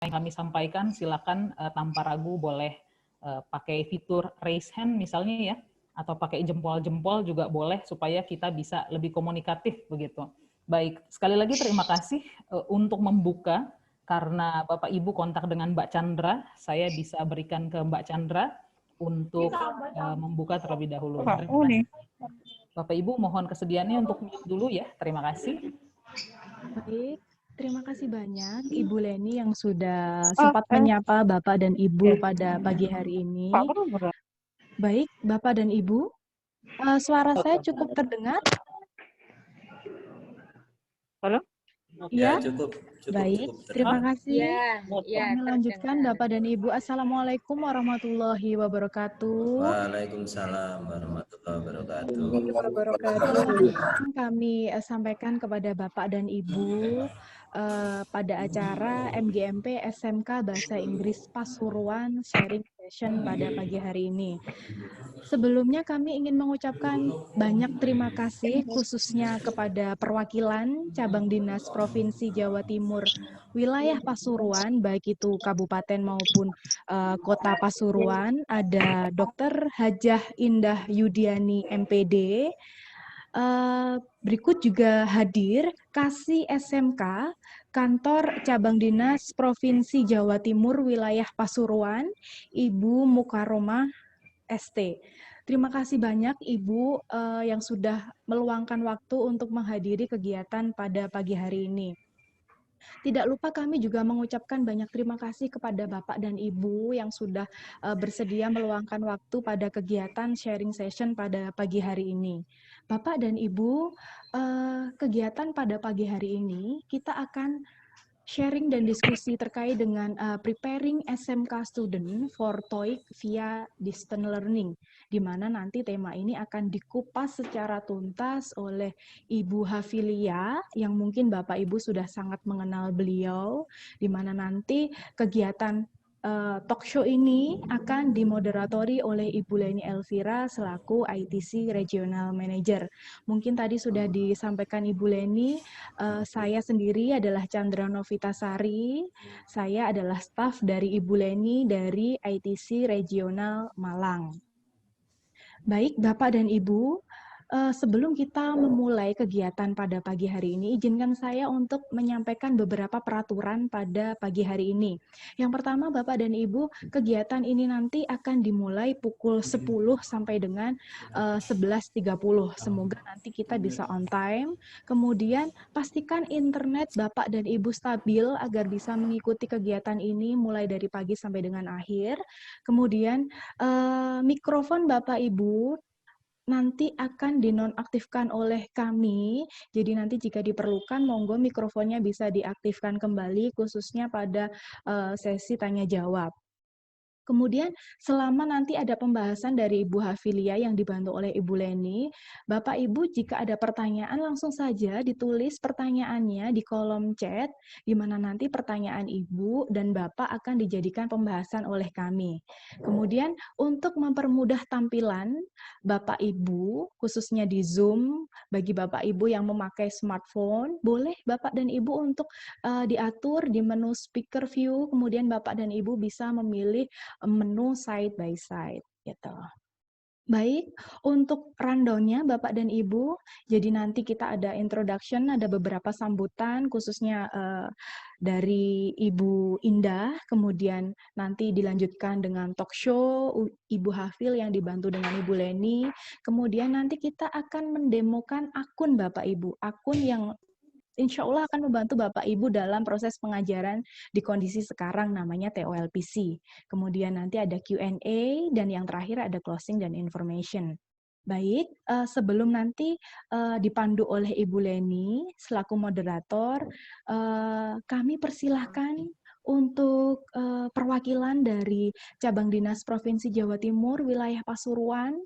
yang kami sampaikan, silakan tanpa ragu boleh pakai fitur raise hand misalnya ya, atau pakai jempol-jempol juga boleh supaya kita bisa lebih komunikatif begitu. Baik, sekali lagi terima kasih untuk membuka, karena Bapak Ibu kontak dengan Mbak Chandra, saya bisa berikan ke Mbak Chandra untuk membuka terlebih dahulu. Terima kasih. Bapak Ibu mohon kesediaannya untuk mute dulu ya. Terima kasih. Baik, terima kasih banyak Ibu Leni yang sudah sempat menyapa Bapak dan Ibu pada pagi hari ini. Baik, Bapak dan Ibu, suara saya cukup terdengar? Halo? Ya, cukup. Baik, terima kasih. Ya, Kami lanjutkan Bapak dan Ibu. Assalamualaikum warahmatullahi wabarakatuh. Waalaikumsalam warahmatullahi wabarakatuh. Kami sampaikan kepada Bapak dan Ibu pada acara MGMP SMK Bahasa Inggris Pasuruan Sharing Session pada pagi hari ini. Sebelumnya kami ingin mengucapkan banyak terima kasih khususnya kepada perwakilan Cabang Dinas Provinsi Jawa Timur wilayah Pasuruan, baik itu kabupaten maupun kota Pasuruan. Ada Dr. Hajah Indah Yudiani MPD. Berikut juga hadir Kasih SMK, Kantor Cabang Dinas Provinsi Jawa Timur wilayah Pasuruan, Ibu Mukaromah ST. Terima kasih banyak Ibu yang sudah meluangkan waktu untuk menghadiri kegiatan pada pagi hari ini. Tidak lupa kami juga mengucapkan banyak terima kasih kepada Bapak dan Ibu yang sudah bersedia meluangkan waktu pada kegiatan sharing session pada pagi hari ini. Bapak dan Ibu, kegiatan pada pagi hari ini kita akan sharing dan diskusi terkait dengan preparing SMK student for TOEIC via distant learning, di mana nanti tema ini akan dikupas secara tuntas oleh Ibu Hafilia, yang mungkin Bapak Ibu sudah sangat mengenal beliau, di mana nanti kegiatan talk show ini akan dimoderatori oleh Ibu Leni Elvira selaku ITC Regional Manager. Mungkin tadi sudah disampaikan Ibu Leni, saya sendiri adalah Chandra Novitasari. Saya adalah staf dari Ibu Leni dari ITC Regional Malang. Baik, Bapak dan Ibu, sebelum kita memulai kegiatan pada pagi hari ini, izinkan saya untuk menyampaikan beberapa peraturan pada pagi hari ini. Yang pertama, Bapak dan Ibu, kegiatan ini nanti akan dimulai pukul 10 sampai dengan 11.30. Semoga nanti kita bisa on time. Kemudian, pastikan internet Bapak dan Ibu stabil agar bisa mengikuti kegiatan ini mulai dari pagi sampai dengan akhir. Kemudian, mikrofon Bapak Ibu nanti akan dinonaktifkan oleh kami, jadi nanti jika diperlukan monggo mikrofonnya bisa diaktifkan kembali khususnya pada sesi tanya jawab. Kemudian selama nanti ada pembahasan dari Ibu Hafilia yang dibantu oleh Ibu Leni, Bapak Ibu jika ada pertanyaan langsung saja ditulis pertanyaannya di kolom chat, di mana nanti pertanyaan Ibu dan Bapak akan dijadikan pembahasan oleh kami. Kemudian untuk mempermudah tampilan Bapak Ibu, khususnya di Zoom, bagi Bapak Ibu yang memakai smartphone, boleh Bapak dan Ibu untuk diatur di menu speaker view, kemudian Bapak dan Ibu bisa memilih menu side by side gitu. Baik, untuk rundown-nya Bapak dan Ibu, jadi nanti kita ada introduction, ada beberapa sambutan khususnya dari Ibu Indah, kemudian nanti dilanjutkan dengan talk show Ibu Hafil yang dibantu dengan Ibu Leni, kemudian nanti kita akan mendemokan akun Bapak Ibu, akun yang insya Allah akan membantu Bapak Ibu dalam proses pengajaran di kondisi sekarang namanya TOLPC. Kemudian nanti ada Q&A dan yang terakhir ada closing dan information. Baik, sebelum nanti dipandu oleh Ibu Leni selaku moderator, kami persilahkan untuk perwakilan dari Cabang Dinas Provinsi Jawa Timur wilayah Pasuruan,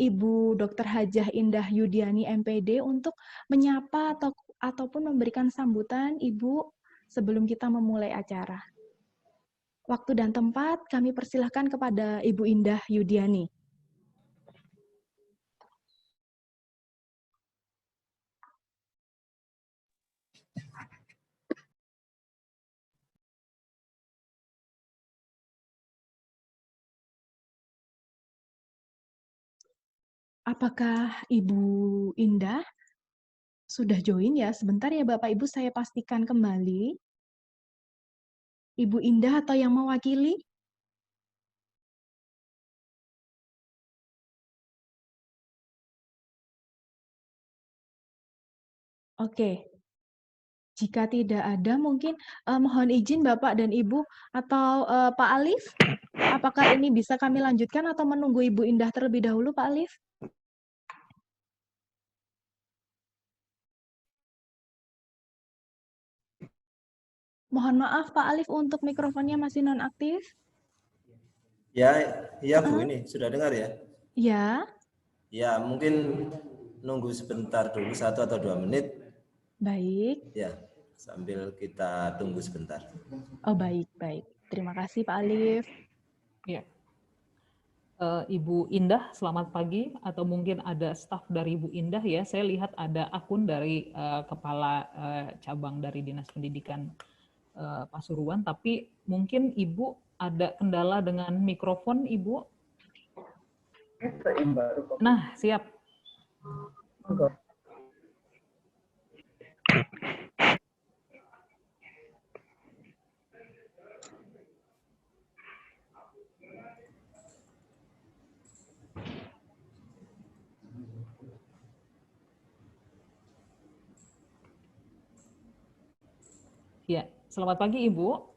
Ibu Dr. Hajah Indah Yudiani MPD untuk menyapa ataupun memberikan sambutan Ibu sebelum kita memulai acara. Waktu dan tempat kami persilahkan kepada Ibu Indah Yudiani. Apakah Ibu Indah sudah join ya? Sebentar ya Bapak Ibu, saya pastikan kembali. Ibu Indah atau yang mewakili? Oke. Jika tidak ada, mungkin mohon izin Bapak dan Ibu atau Pak Alif, apakah ini bisa kami lanjutkan atau menunggu Ibu Indah terlebih dahulu, Pak Alif? Mohon maaf, Pak Alif, untuk mikrofonnya masih nonaktif. Ya, iya Bu, ini sudah dengar ya? Ya, Ya, mungkin nunggu sebentar dulu, 1 atau 2 menit. baik. Ya, sambil kita tunggu sebentar. Oh, baik. Terima kasih, Pak Alif. Ya. Ibu Indah, selamat pagi. Atau mungkin ada staf dari Ibu Indah ya. Saya lihat ada akun dari kepala cabang dari Dinas Pendidikan Pasuruan, tapi mungkin Ibu ada kendala dengan mikrofon, Ibu. Nah, siap. Ya, selamat pagi Ibu.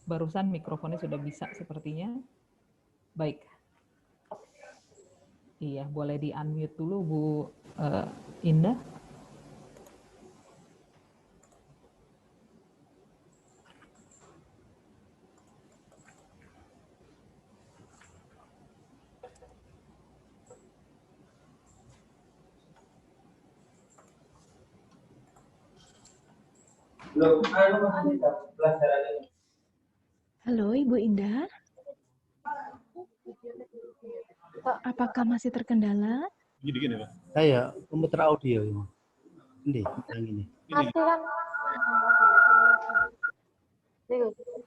Barusan mikrofonnya sudah bisa sepertinya. Baik. Iya, boleh di-unmute dulu Bu Indah. Halo, Ibu Indah. Apakah masih terkendala? Gini, Pak. Saya komputer audio ini. Ini, yang ini. Mati kan?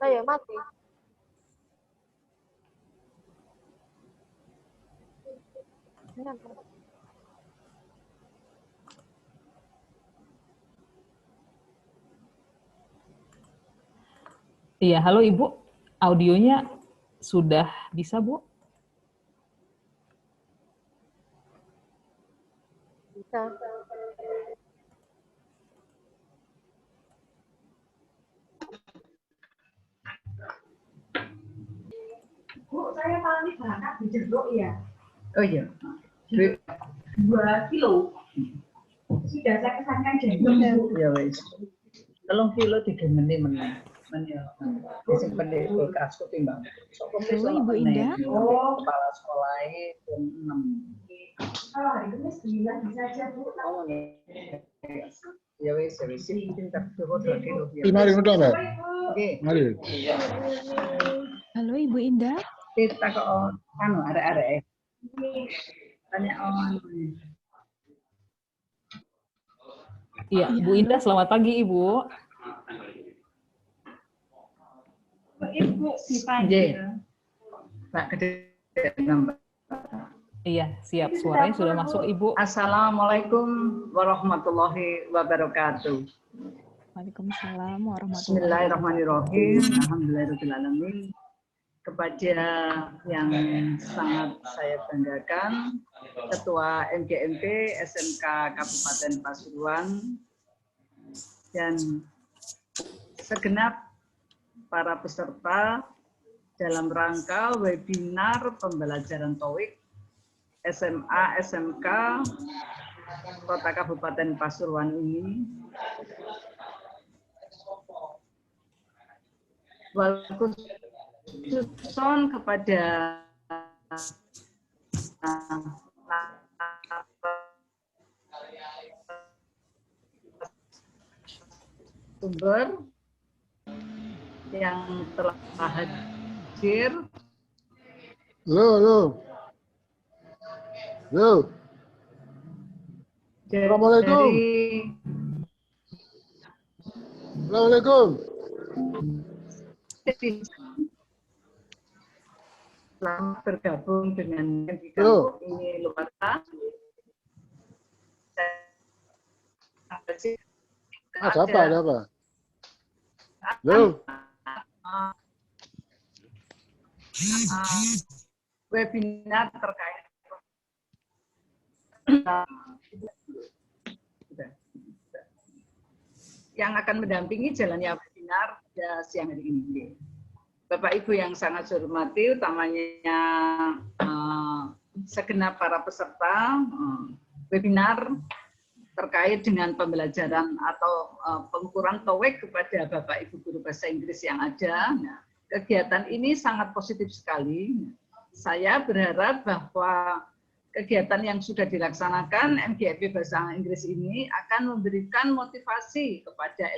Saya mati. Iya, halo Ibu. Audionya sudah bisa, Bu? Bisa. Bu, saya paling berangkat di Jeruk ya. Oh iya. 2 kilo. Sudah saya pesankan jam. Ya wis. 3 kilo digengeni meneh. Men ya. Sing pendek kulkas ketimbang. Halo, Ibu Indah. Oh, kepala sekolahnya jam 6. Kalau hari ini 9 bisa aja, Bu. Oh, ya wis, pinter coba 2 kilo. Mari mudah, Pak. Oke. Mari. Halo, Ibu Indah. Kita kok anu arek-arek. Tanya on. Iya, Bu Indah, selamat pagi Ibu. Ibu dipanggil. Pak Gede nambah. Iya, siap. Suaranya sudah masuk Ibu. Assalamualaikum warahmatullahi wabarakatuh. Waalaikumsalam warahmatullahi wabarakatuh. Bismillahirrahmanirrahim. Alhamdulillahirrahmanirrahim. Kepada yang sangat saya banggakan, Ketua MGMP SMK Kabupaten Pasuruan dan segenap para peserta dalam rangka webinar pembelajaran TOEIC SMA SMK Kota Kabupaten Pasuruan ini. Khususon kepada sumber yang telah hadir. Halo. Assalamualaikum. Assalamualaikum. selamat bergabung dengan kamu ini luar biasa. Ada apa? Ada apa? Halo. Webinar terkait yang akan mendampingi jalannya webinar pada siang hari ini. Bapak Ibu yang sangat saya hormati, utamanya segenap para peserta webinar terkait dengan pembelajaran atau pengukuran TOEIC kepada Bapak Ibu guru bahasa Inggris yang ada. Nah, kegiatan ini sangat positif sekali. Saya berharap bahwa kegiatan yang sudah dilaksanakan MGMP Bahasa Inggris ini akan memberikan motivasi kepada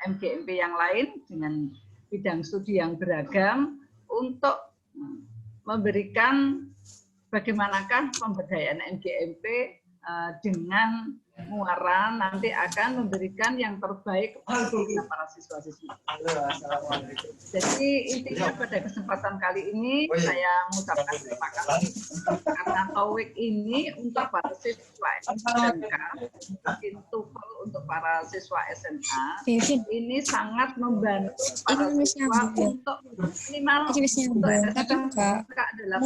MGMP yang lain dengan bidang studi yang beragam untuk memberikan bagaimanakah pemberdayaan MGMP dengan muara nanti akan memberikan yang terbaik kepada para siswa-siswi. Jadi intinya pada kesempatan kali ini saya mengucapkan terima kasih karena TOEIC ini untuk para siswa SMK, TOEFL untuk para siswa SMA ini sangat membantu para siswa untuk minimal untuk SMK adalah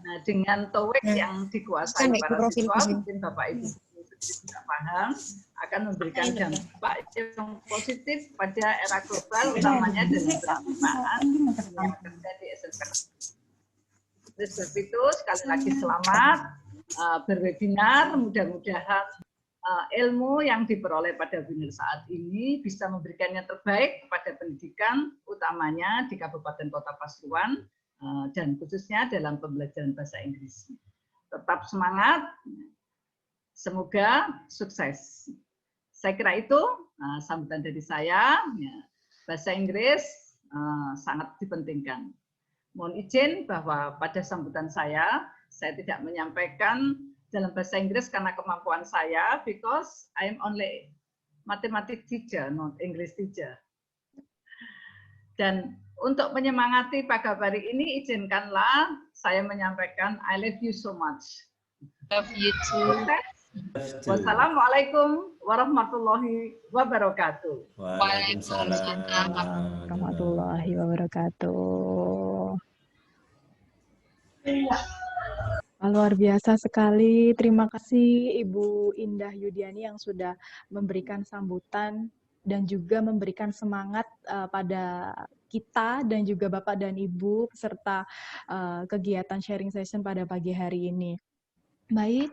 Nah, dengan TOEIC yang dikuasai para siswa, mungkin Bapak Ibu tidak paham, akan memberikan dampak yang positif pada era global, utamanya dengan penerimaan yang bekerja di SMK. Oleh sebab itu, sekali lagi selamat berwebinar, mudah-mudahan ilmu yang diperoleh pada webinar saat ini bisa memberikan yang terbaik kepada pendidikan, utamanya di Kabupaten Kota Pasuruan, dan khususnya dalam pembelajaran bahasa Inggris. Tetap semangat, semoga sukses. Saya kira itu sambutan dari saya. Bahasa Inggris sangat dipentingkan. Mohon izin bahwa pada sambutan saya tidak menyampaikan dalam bahasa Inggris karena kemampuan saya, because I am only mathematics teacher, not English teacher. Dan untuk menyemangati pagi hari ini, izinkanlah saya menyampaikan I love you so much. Love you too. Wassalamualaikum warahmatullahi wabarakatuh. Waalaikumsalam Warahmatullahi wabarakatuh. Luar biasa sekali. Terima kasih Ibu Indah Yudiani yang sudah memberikan sambutan dan juga memberikan semangat pada kita dan juga Bapak dan Ibu peserta kegiatan sharing session pada pagi hari ini. Baik,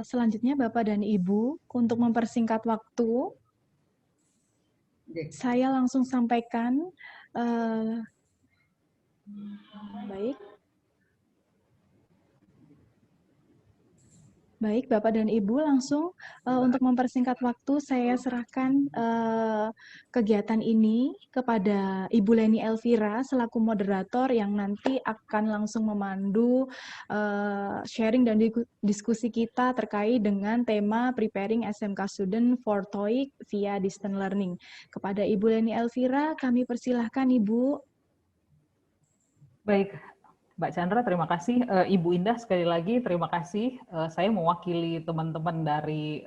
selanjutnya Bapak dan Ibu, untuk mempersingkat waktu, saya langsung sampaikan. Baik. Baik, Bapak dan Ibu, langsung untuk mempersingkat waktu, saya serahkan kegiatan ini kepada Ibu Leni Elvira selaku moderator yang nanti akan langsung memandu sharing dan diskusi kita terkait dengan tema Preparing SMK Student for TOEIC via Distance Learning. Kepada Ibu Leni Elvira, kami persilahkan Ibu. Baik. Mbak Chandra, terima kasih. Ibu Indah, sekali lagi terima kasih. Saya mewakili teman-teman dari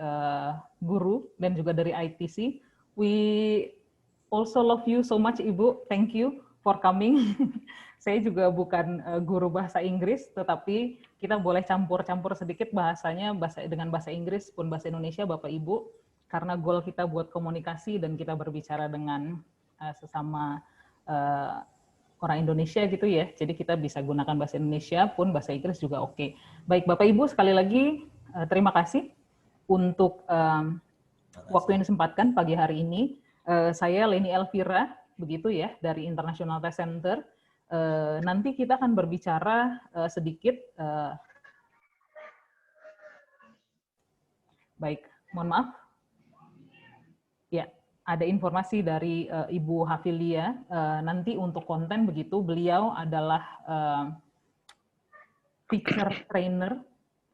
guru dan juga dari ITC. We also love you so much, Ibu. Thank you for coming. Saya juga bukan guru bahasa Inggris, tetapi kita boleh campur-campur sedikit bahasanya dengan bahasa Inggris pun bahasa Indonesia, Bapak Ibu. Karena goal kita buat komunikasi dan kita berbicara dengan sesama orang Indonesia gitu ya, jadi kita bisa gunakan bahasa Indonesia pun bahasa Inggris juga oke. Baik Bapak Ibu, sekali lagi terima kasih untuk waktu yang disempatkan pagi hari ini. Saya Leni Elvira, begitu ya, dari International Test Center. Nanti kita akan berbicara sedikit. Baik, mohon maaf. Ya. Ada informasi dari Ibu Hafilia, nanti untuk konten begitu, beliau adalah teacher trainer,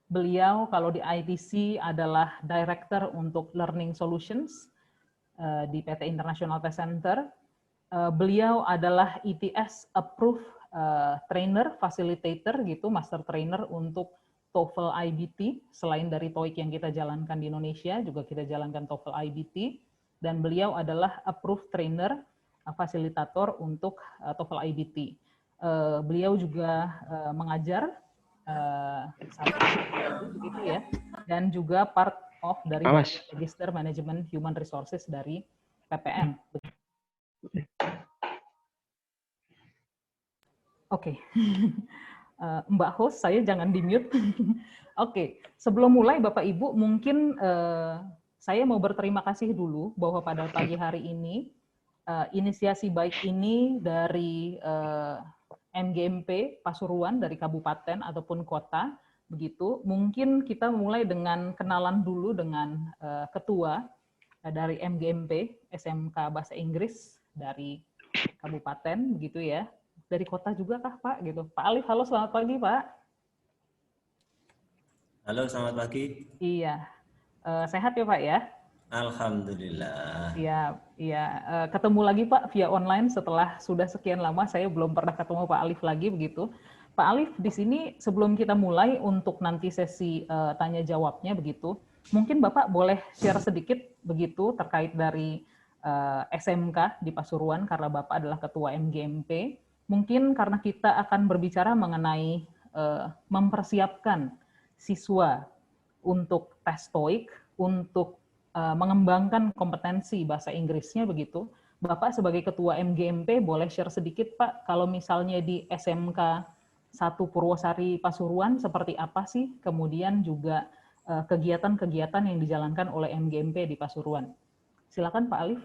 beliau kalau di ITC adalah director untuk learning solutions di PT International Test Center, beliau adalah ETS approved trainer, facilitator gitu, master trainer untuk TOEFL IBT. Selain dari TOEIC yang kita jalankan di Indonesia, juga kita jalankan TOEFL IBT. Dan beliau adalah approved trainer, fasilitator untuk TOEFL IBT. Beliau juga mengajar begitu ya, dan juga part of dari Register Management Human Resources dari PPM. Oke, Mbak host, saya jangan di-mute. Oke, sebelum mulai Bapak Ibu, mungkin saya mau berterima kasih dulu bahwa pada pagi hari ini, inisiasi baik ini dari MGMP Pasuruan, dari kabupaten ataupun kota, begitu. Mungkin kita mulai dengan kenalan dulu dengan ketua dari MGMP, SMK Bahasa Inggris dari kabupaten, begitu ya. Dari kota juga kah Pak? Gitu. Pak Alif, halo selamat pagi Pak. Halo, selamat pagi. Iya, sehat ya Pak ya? Alhamdulillah. Iya. Ketemu lagi Pak via online setelah sudah sekian lama saya belum pernah ketemu Pak Alif lagi begitu. Pak Alif, di sini sebelum kita mulai untuk nanti sesi tanya jawabnya begitu, mungkin Bapak boleh share sedikit begitu terkait dari SMK di Pasuruan karena Bapak adalah ketua MGMP. Mungkin karena kita akan berbicara mengenai mempersiapkan siswa untuk tes TOEIC, untuk mengembangkan kompetensi bahasa Inggrisnya begitu. Bapak sebagai ketua MGMP boleh share sedikit Pak, kalau misalnya di SMK 1 Purwosari Pasuruan seperti apa sih, kemudian juga kegiatan-kegiatan yang dijalankan oleh MGMP di Pasuruan. Silakan Pak Alif.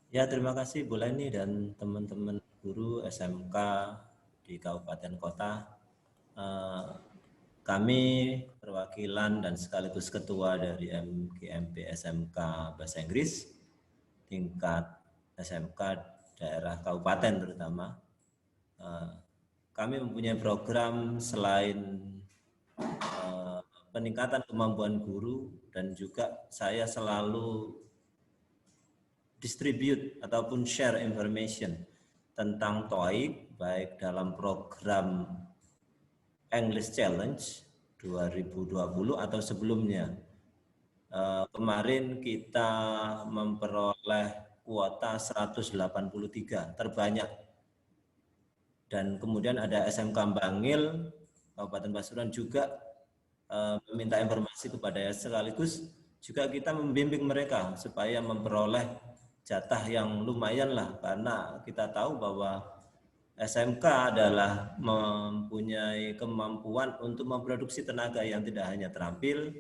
Ya, terima kasih Bu Leni dan teman-teman guru SMK di Kabupaten Kota. Kami perwakilan dan sekaligus ketua dari MGMP SMK Bahasa Inggris tingkat SMK daerah kabupaten terutama. Kami mempunyai program selain peningkatan kemampuan guru, dan juga saya selalu distribute ataupun share information tentang TOEIC baik dalam program English Challenge 2020 atau sebelumnya. Kemarin kita memperoleh kuota 183 terbanyak, dan kemudian ada SMK Bangil Kabupaten Pasuruan juga meminta informasi kepada sekaligus juga kita membimbing mereka supaya memperoleh jatah yang lumayan lah, karena kita tahu bahwa SMK adalah mempunyai kemampuan untuk memproduksi tenaga yang tidak hanya terampil,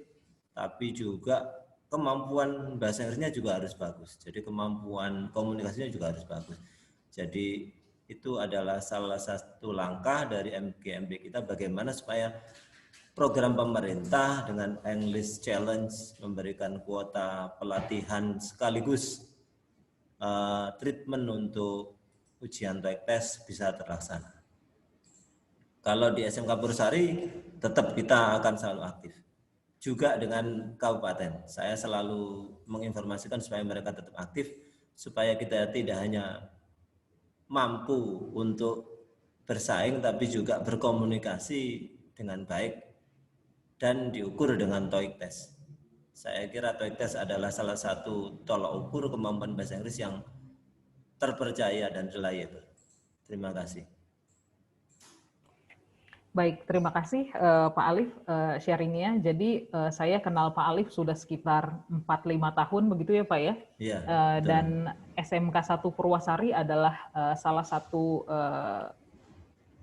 tapi juga kemampuan bahasa Inggrisnya juga harus bagus. Jadi kemampuan komunikasinya juga harus bagus. Jadi itu adalah salah satu langkah dari MGMP kita bagaimana supaya program pemerintah dengan English Challenge memberikan kuota pelatihan sekaligus treatment untuk ujian TOEIC tes bisa terlaksana. Kalau di SMK Purwosari tetap kita akan selalu aktif. Juga dengan kabupaten, saya selalu menginformasikan supaya mereka tetap aktif, supaya kita tidak hanya mampu untuk bersaing, tapi juga berkomunikasi dengan baik dan diukur dengan TOEIC tes. Saya kira TOEIC tes adalah salah satu tolak ukur kemampuan bahasa Inggris yang terpercaya dan reliable. Terima kasih. Baik, terima kasih Pak Alif sharingnya. Jadi saya kenal Pak Alif sudah sekitar 4-5 tahun begitu ya Pak ya? Iya. Dan SMK 1 Purwosari adalah salah satu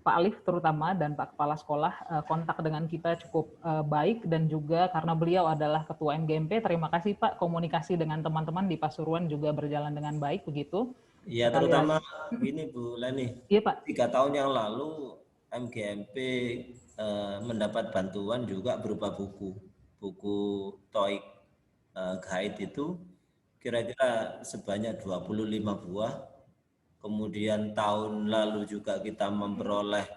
Pak Alif terutama dan Pak Kepala Sekolah kontak dengan kita cukup baik, dan juga karena beliau adalah Ketua MGMP, terima kasih Pak, komunikasi dengan teman-teman di Pasuruan juga berjalan dengan baik begitu. Iya, terutama ini Bu Leni. Iya Pak. 3 tahun yang lalu MGMP mendapat bantuan juga berupa buku TOEIC guide itu kira-kira sebanyak 25 buah. Kemudian tahun lalu juga kita memperoleh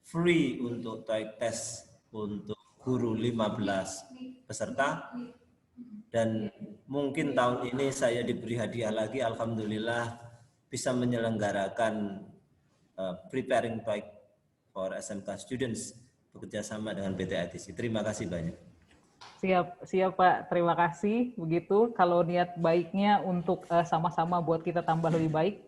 free untuk TOEIC test untuk guru 15 peserta. Dan mungkin tahun ini saya diberi hadiah lagi, alhamdulillah bisa menyelenggarakan preparing TOEIC for SMK students bekerja sama dengan PT ITC. Terima kasih banyak. Siap Pak, terima kasih. Begitu, kalau niat baiknya untuk sama-sama buat kita tambah lebih baik,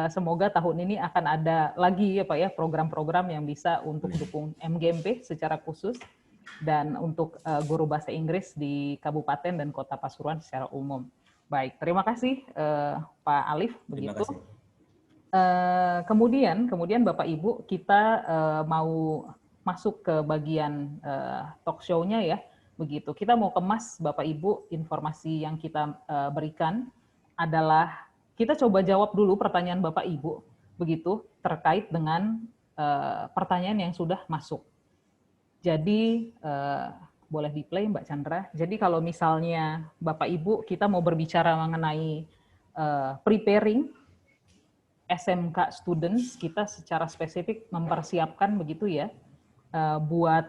semoga tahun ini akan ada lagi ya Pak ya program-program yang bisa untuk dukung MGMP secara khusus dan untuk guru bahasa Inggris di Kabupaten dan Kota Pasuruan secara umum. Baik, terima kasih Pak Alif. Begitu. Terima kasih. Kemudian Bapak Ibu, kita mau masuk ke bagian talk show-nya ya. Begitu. Kita mau kemas Bapak Ibu, informasi yang kita berikan adalah kita coba jawab dulu pertanyaan Bapak Ibu, begitu, terkait dengan pertanyaan yang sudah masuk. Jadi boleh di-play Mbak Chandra. Jadi kalau misalnya Bapak Ibu kita mau berbicara mengenai preparing SMK students, kita secara spesifik mempersiapkan begitu ya, buat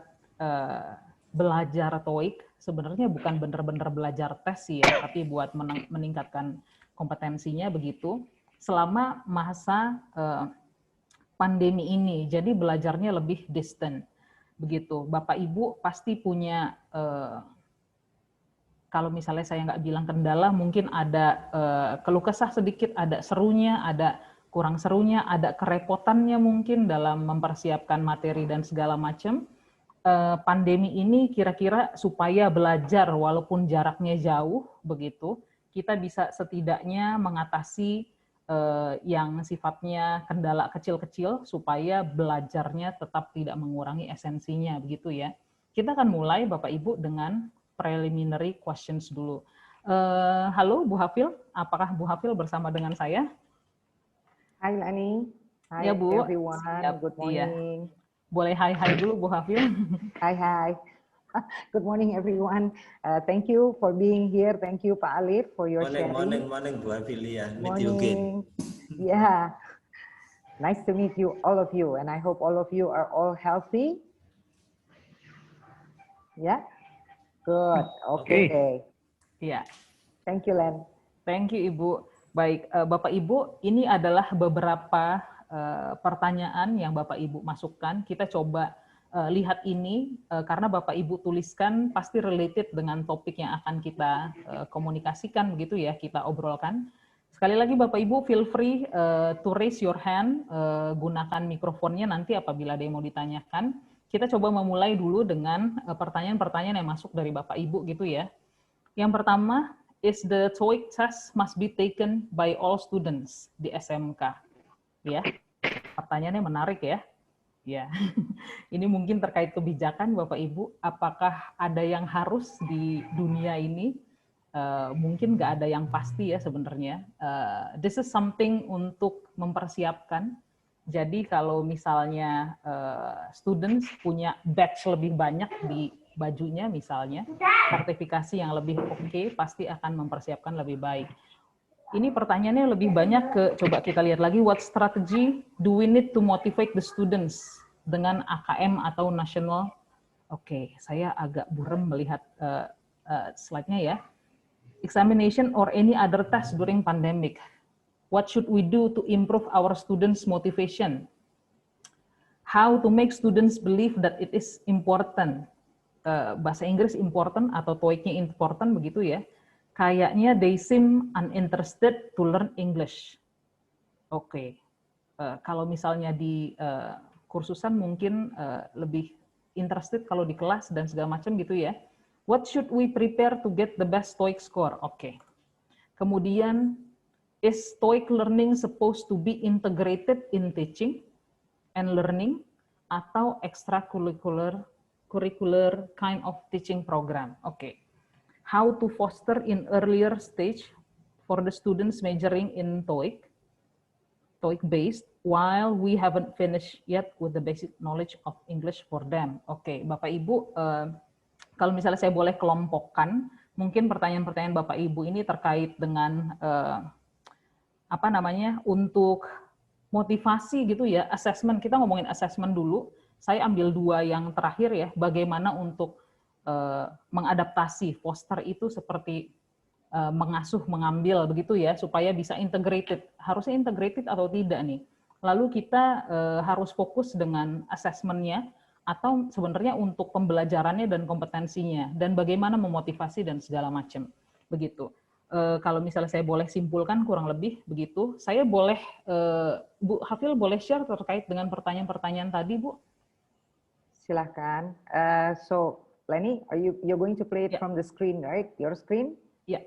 belajar TOEIC, sebenarnya bukan benar-benar belajar tes sih ya, tapi buat meningkatkan kompetensinya begitu, selama masa pandemi ini, jadi belajarnya lebih distant. Begitu, Bapak Ibu pasti punya, kalau misalnya saya nggak bilang kendala, mungkin ada keluh kesah sedikit, ada serunya, ada kurang serunya, ada kerepotannya mungkin dalam mempersiapkan materi dan segala macam. Pandemi ini kira-kira supaya belajar walaupun jaraknya jauh, begitu, kita bisa setidaknya mengatasi yang sifatnya kendala kecil-kecil supaya belajarnya tetap tidak mengurangi esensinya, begitu ya. Kita akan mulai Bapak Ibu dengan preliminary questions dulu. Halo Bu Hafil, apakah Bu Hafil bersama dengan saya? Hai Lani, hi ya, Bu. everyone, Siap. good morning. Iya. Boleh hai dulu Bu Hafil. Hi. Good morning everyone. Thank you for being here. Thank you Pak Alif for your sharing. Morning Bu Hafil. Yeah, meet Morning. you again. Yeah, nice to meet you, all of you, and I hope all of you are all healthy. Yeah, good. Okay. Iya. Thank you Len. Thank you Ibu. Baik, Bapak Ibu, ini adalah beberapa pertanyaan yang Bapak Ibu masukkan. Kita coba lihat ini karena Bapak Ibu tuliskan pasti related dengan topik yang akan kita komunikasikan begitu ya, kita obrolkan. Sekali lagi Bapak Ibu feel free to raise your hand, gunakan mikrofonnya nanti apabila ada yang mau ditanyakan. Kita coba memulai dulu dengan pertanyaan-pertanyaan yang masuk dari Bapak Ibu gitu ya. Yang pertama, is the TOEIC test must be taken by all students di SMK? Ya, pertanyaannya menarik ya. Ya, ini mungkin terkait kebijakan Bapak Ibu. Apakah ada yang harus di dunia ini? Mungkin nggak ada yang pasti ya sebenarnya. This is something untuk mempersiapkan. Jadi kalau misalnya students punya badge lebih banyak di bajunya misalnya, sertifikasi yang lebih oke, pasti akan mempersiapkan lebih baik. Ini pertanyaannya lebih banyak ke, coba kita lihat lagi, what strategy do we need to motivate the students dengan AKM atau national? Oke, saya agak buram melihat slide-nya ya. Examination or any other test during pandemic. What should we do to improve our students' motivation? How to make students believe that it is important? Bahasa Inggris important atau TOEIC-nya important begitu ya. Kayaknya they seem uninterested to learn English. Oke. Kalau misalnya di kursusan mungkin lebih interested kalau di kelas dan segala macam gitu ya. What should we prepare to get the best TOEIC score? Oke. Kemudian, is TOEIC learning supposed to be integrated in teaching and learning atau extracurricular kind of teaching program? Oke. How to foster in earlier stage for the students majoring in TOEIC based, while we haven't finished yet with the basic knowledge of English for them. Oke, Bapak Ibu, kalau misalnya saya boleh kelompokkan, mungkin pertanyaan-pertanyaan Bapak Ibu ini terkait dengan apa namanya, untuk motivasi gitu ya, assessment. Kita ngomongin assessment dulu. Saya ambil dua yang terakhir ya, bagaimana untuk mengadaptasi foster itu seperti mengasuh, mengambil begitu ya, supaya bisa integrated. Harusnya integrated atau tidak nih? Lalu kita harus fokus dengan assessment-nya, atau sebenarnya untuk pembelajarannya dan kompetensinya, dan bagaimana memotivasi dan segala macam. Begitu. Kalau misalnya saya boleh simpulkan kurang lebih begitu, saya boleh, Bu Hafil boleh share terkait dengan pertanyaan-pertanyaan tadi, Bu? Silahkan. So, Lenny, you're going to play it from the screen, right? Your screen? Yeah.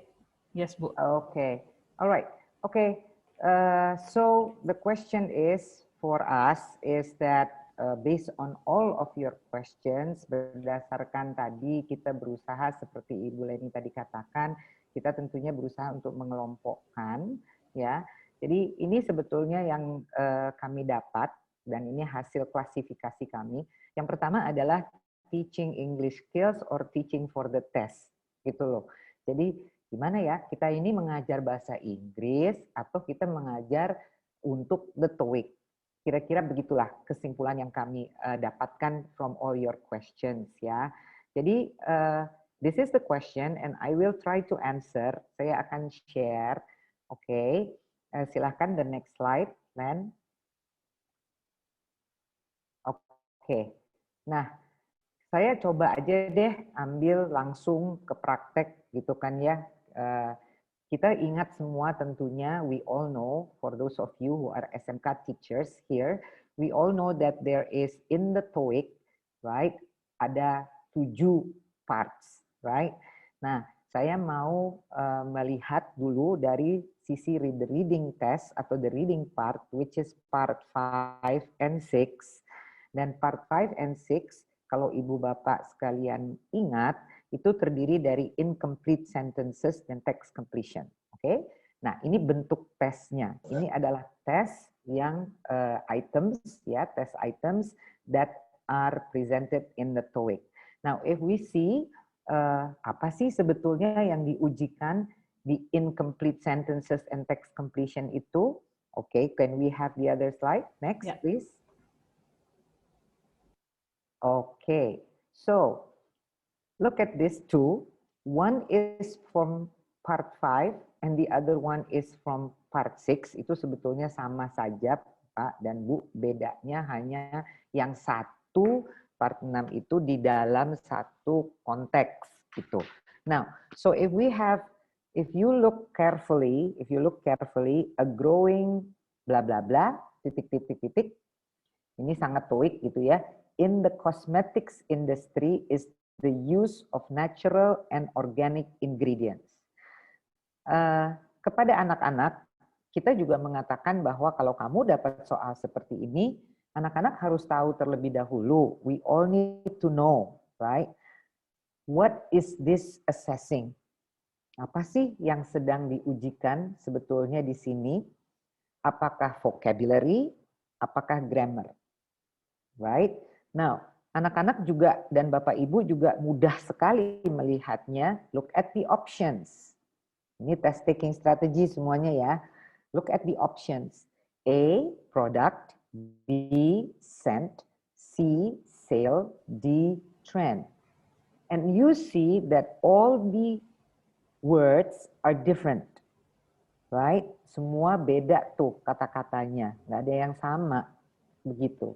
Yes, Bu. Okay. All right. Okay. So the question is for us is that based on all of your questions, berdasarkan tadi kita berusaha seperti Ibu Leni tadi katakan, kita tentunya berusaha untuk mengelompokkan, ya. Jadi ini sebetulnya yang kami dapat dan ini hasil klasifikasi kami. Yang pertama adalah teaching English skills or teaching for the test, gitu loh. Jadi gimana ya, kita ini mengajar bahasa Inggris atau kita mengajar untuk the TOEIC. Kira-kira begitulah kesimpulan yang kami dapatkan from all your questions ya. Jadi this is the question and I will try to answer. Saya akan share. Oke, silahkan the next slide, Len. Oke, nah saya coba aja deh ambil langsung ke praktek gitu kan ya. Kita ingat semua tentunya, we all know, for those of you who are SMK teachers here, we all know that there is in the TOEIC, right, ada 7 parts, right? Nah, saya mau melihat dulu dari sisi the reading test atau the reading part, which is part 5 and 6. Dan part 5 and 6, kalau Ibu Bapak sekalian ingat, itu terdiri dari incomplete sentences dan text completion. Oke, nah ini bentuk tesnya. Ini adalah tes yang items, ya, test items that are presented in the TOEIC. Now, if we see apa sih sebetulnya yang diujikan di incomplete sentences and text completion itu? Oke, can we have the other slide? Next, please. Okay, so look at these two. One is from part 5 and the other one is from part 6. Itu sebetulnya sama saja, Pak dan Bu. Bedanya hanya yang satu part 6 itu di dalam satu konteks gitu. Now, so if you look carefully, a growing bla bla bla titik titik titik. Ini sangat TOEIC gitu ya. In the cosmetics industry is the use of natural and organic ingredients. Kepada anak-anak, kita juga mengatakan bahwa kalau kamu dapat soal seperti ini, anak-anak harus tahu terlebih dahulu. We all need to know, right? What is this assessing? Apa sih yang sedang diujikan sebetulnya di sini? Apakah vocabulary? Apakah grammar? Right? Now, anak-anak juga dan Bapak Ibu juga mudah sekali melihatnya. Look at the options. Ini test taking strategy semuanya ya. Look at the options. A, product. B, scent. C, sale. D, trend. And you see that all the words are different. Right? Semua beda tuh kata-katanya. Nggak ada yang sama. Begitu.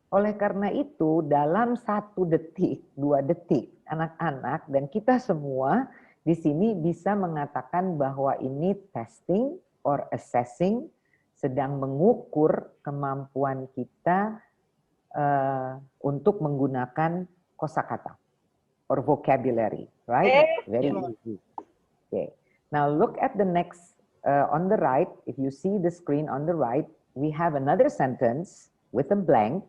Oleh karena itu, dalam 1 detik, 2 detik, anak-anak dan kita semua di sini bisa mengatakan bahwa ini testing or assessing, sedang mengukur kemampuan kita untuk menggunakan kosakata or vocabulary, right? Very easy. Okay. Now look at the next on the right. If you see the screen on the right, we have another sentence with a blank.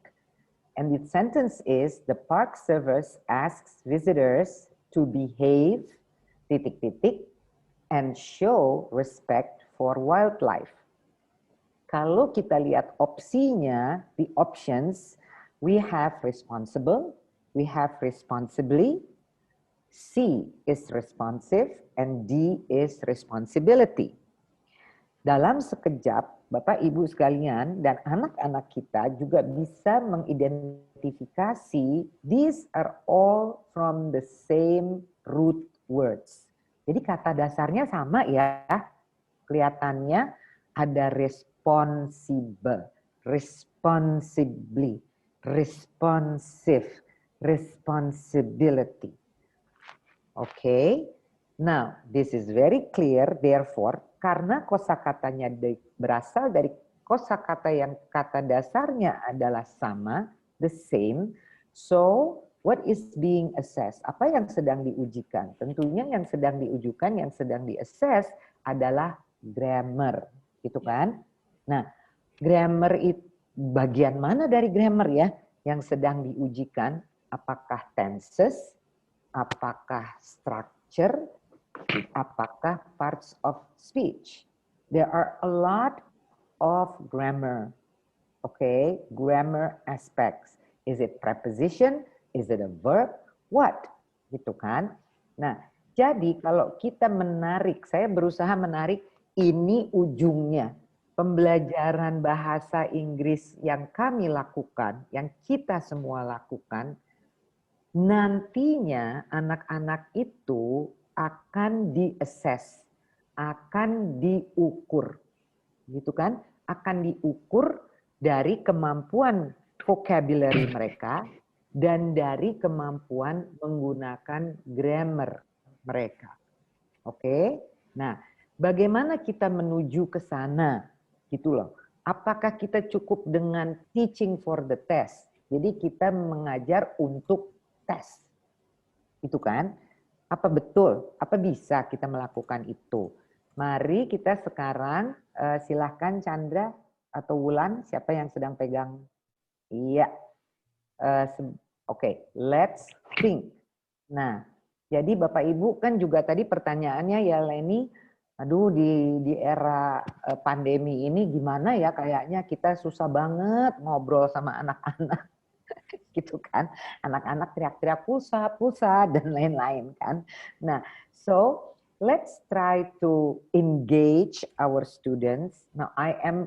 And the sentence is, the park service asks visitors to behave, titik, titik, and show respect for wildlife. Kalau kita lihat opsinya, the options, we have responsible, we have responsibly, C is responsive, and D is responsibility. Dalam sekejap, Bapak Ibu sekalian dan anak-anak kita juga bisa mengidentifikasi these are all from the same root words. Jadi kata dasarnya sama ya. Kelihatannya ada responsible, responsibly, responsive, responsibility. Okay. Now, this is very clear, therefore, karena kosakatanya berasal dari kosakata yang kata dasarnya adalah sama, the same, so what is being assessed? Apa yang sedang diujikan? Tentunya yang sedang diujikan, yang sedang di-assess adalah grammar, gitu kan? Nah, grammar itu bagian mana dari grammar ya yang sedang diujikan? Apakah tenses? Apakah structure? Apakah parts of speech? There are a lot of grammar. Okay, grammar aspects. Is it preposition? Is it a verb? What? Gitu kan? Nah, jadi kalau kita menarik, saya berusaha menarik ini ujungnya. Pembelajaran bahasa Inggris yang kami lakukan, yang kita semua lakukan, nantinya anak-anak itu akan di-assess, akan diukur. Gitu kan? Akan diukur dari kemampuan vocabulary mereka dan dari kemampuan menggunakan grammar mereka. Oke? Nah, bagaimana kita menuju ke sana? Gitu loh. Apakah kita cukup dengan teaching for the test? Jadi kita mengajar untuk tes. Itu kan? Apa betul? Apa bisa kita melakukan itu? Mari kita sekarang silahkan Chandra atau Wulan, siapa yang sedang pegang? Iya. Oke, let's think. Nah, jadi Bapak Ibu kan juga tadi pertanyaannya ya Leni, aduh di era pandemi ini gimana ya kayaknya kita susah banget ngobrol sama anak-anak. Gitu kan, anak-anak teriak-teriak pulsa dan lain-lain kan. Nah, so let's try to engage our students. Now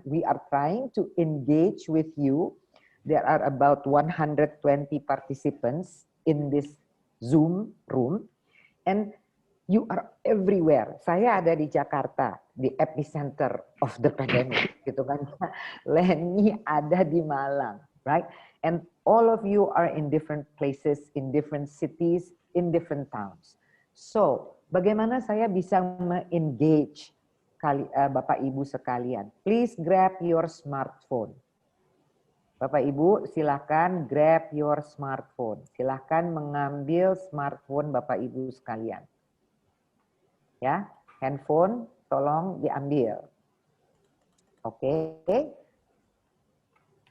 we are trying to engage with you. There are about 120 participants in this Zoom room and you are everywhere. Saya ada di Jakarta, di epicenter of the pandemic, gitu kan. Leni ada di Malang, right? And all of you are in different places, in different cities, in different towns. So, bagaimana saya bisa me-engage Bapak Ibu sekalian? Please grab your smartphone. Bapak Ibu, silakan grab your smartphone. Silakan mengambil smartphone Bapak Ibu sekalian. Ya, handphone tolong diambil. Oke.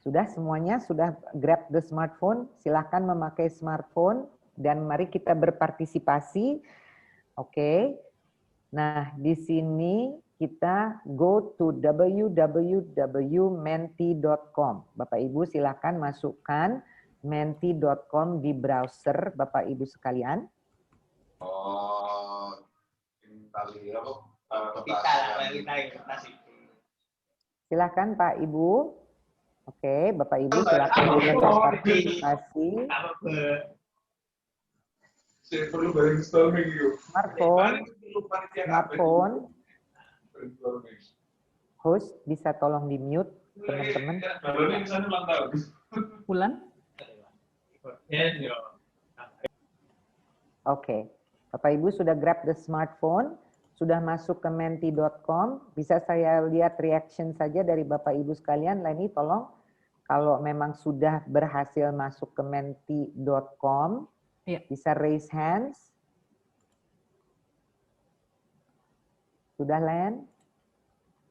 Sudah semuanya, sudah grab the smartphone, silahkan memakai smartphone dan mari kita berpartisipasi. Oke. Nah, di sini kita go to www.menti.com. Bapak Ibu silahkan masukkan menti.com di browser Bapak Ibu sekalian. Silahkan Pak Ibu. Oke, Bapak Ibu silakan berpartisipasi. Smartphone. Host bisa tolong di mute teman-teman. Bulan. Oke, Bapak Ibu sudah grab the smartphone, sudah masuk ke menti.com. Bisa saya lihat reaction saja dari Bapak Ibu sekalian. Leni tolong. Kalau memang sudah berhasil masuk ke menti.com, ya. Bisa raise hands. Sudah, Len?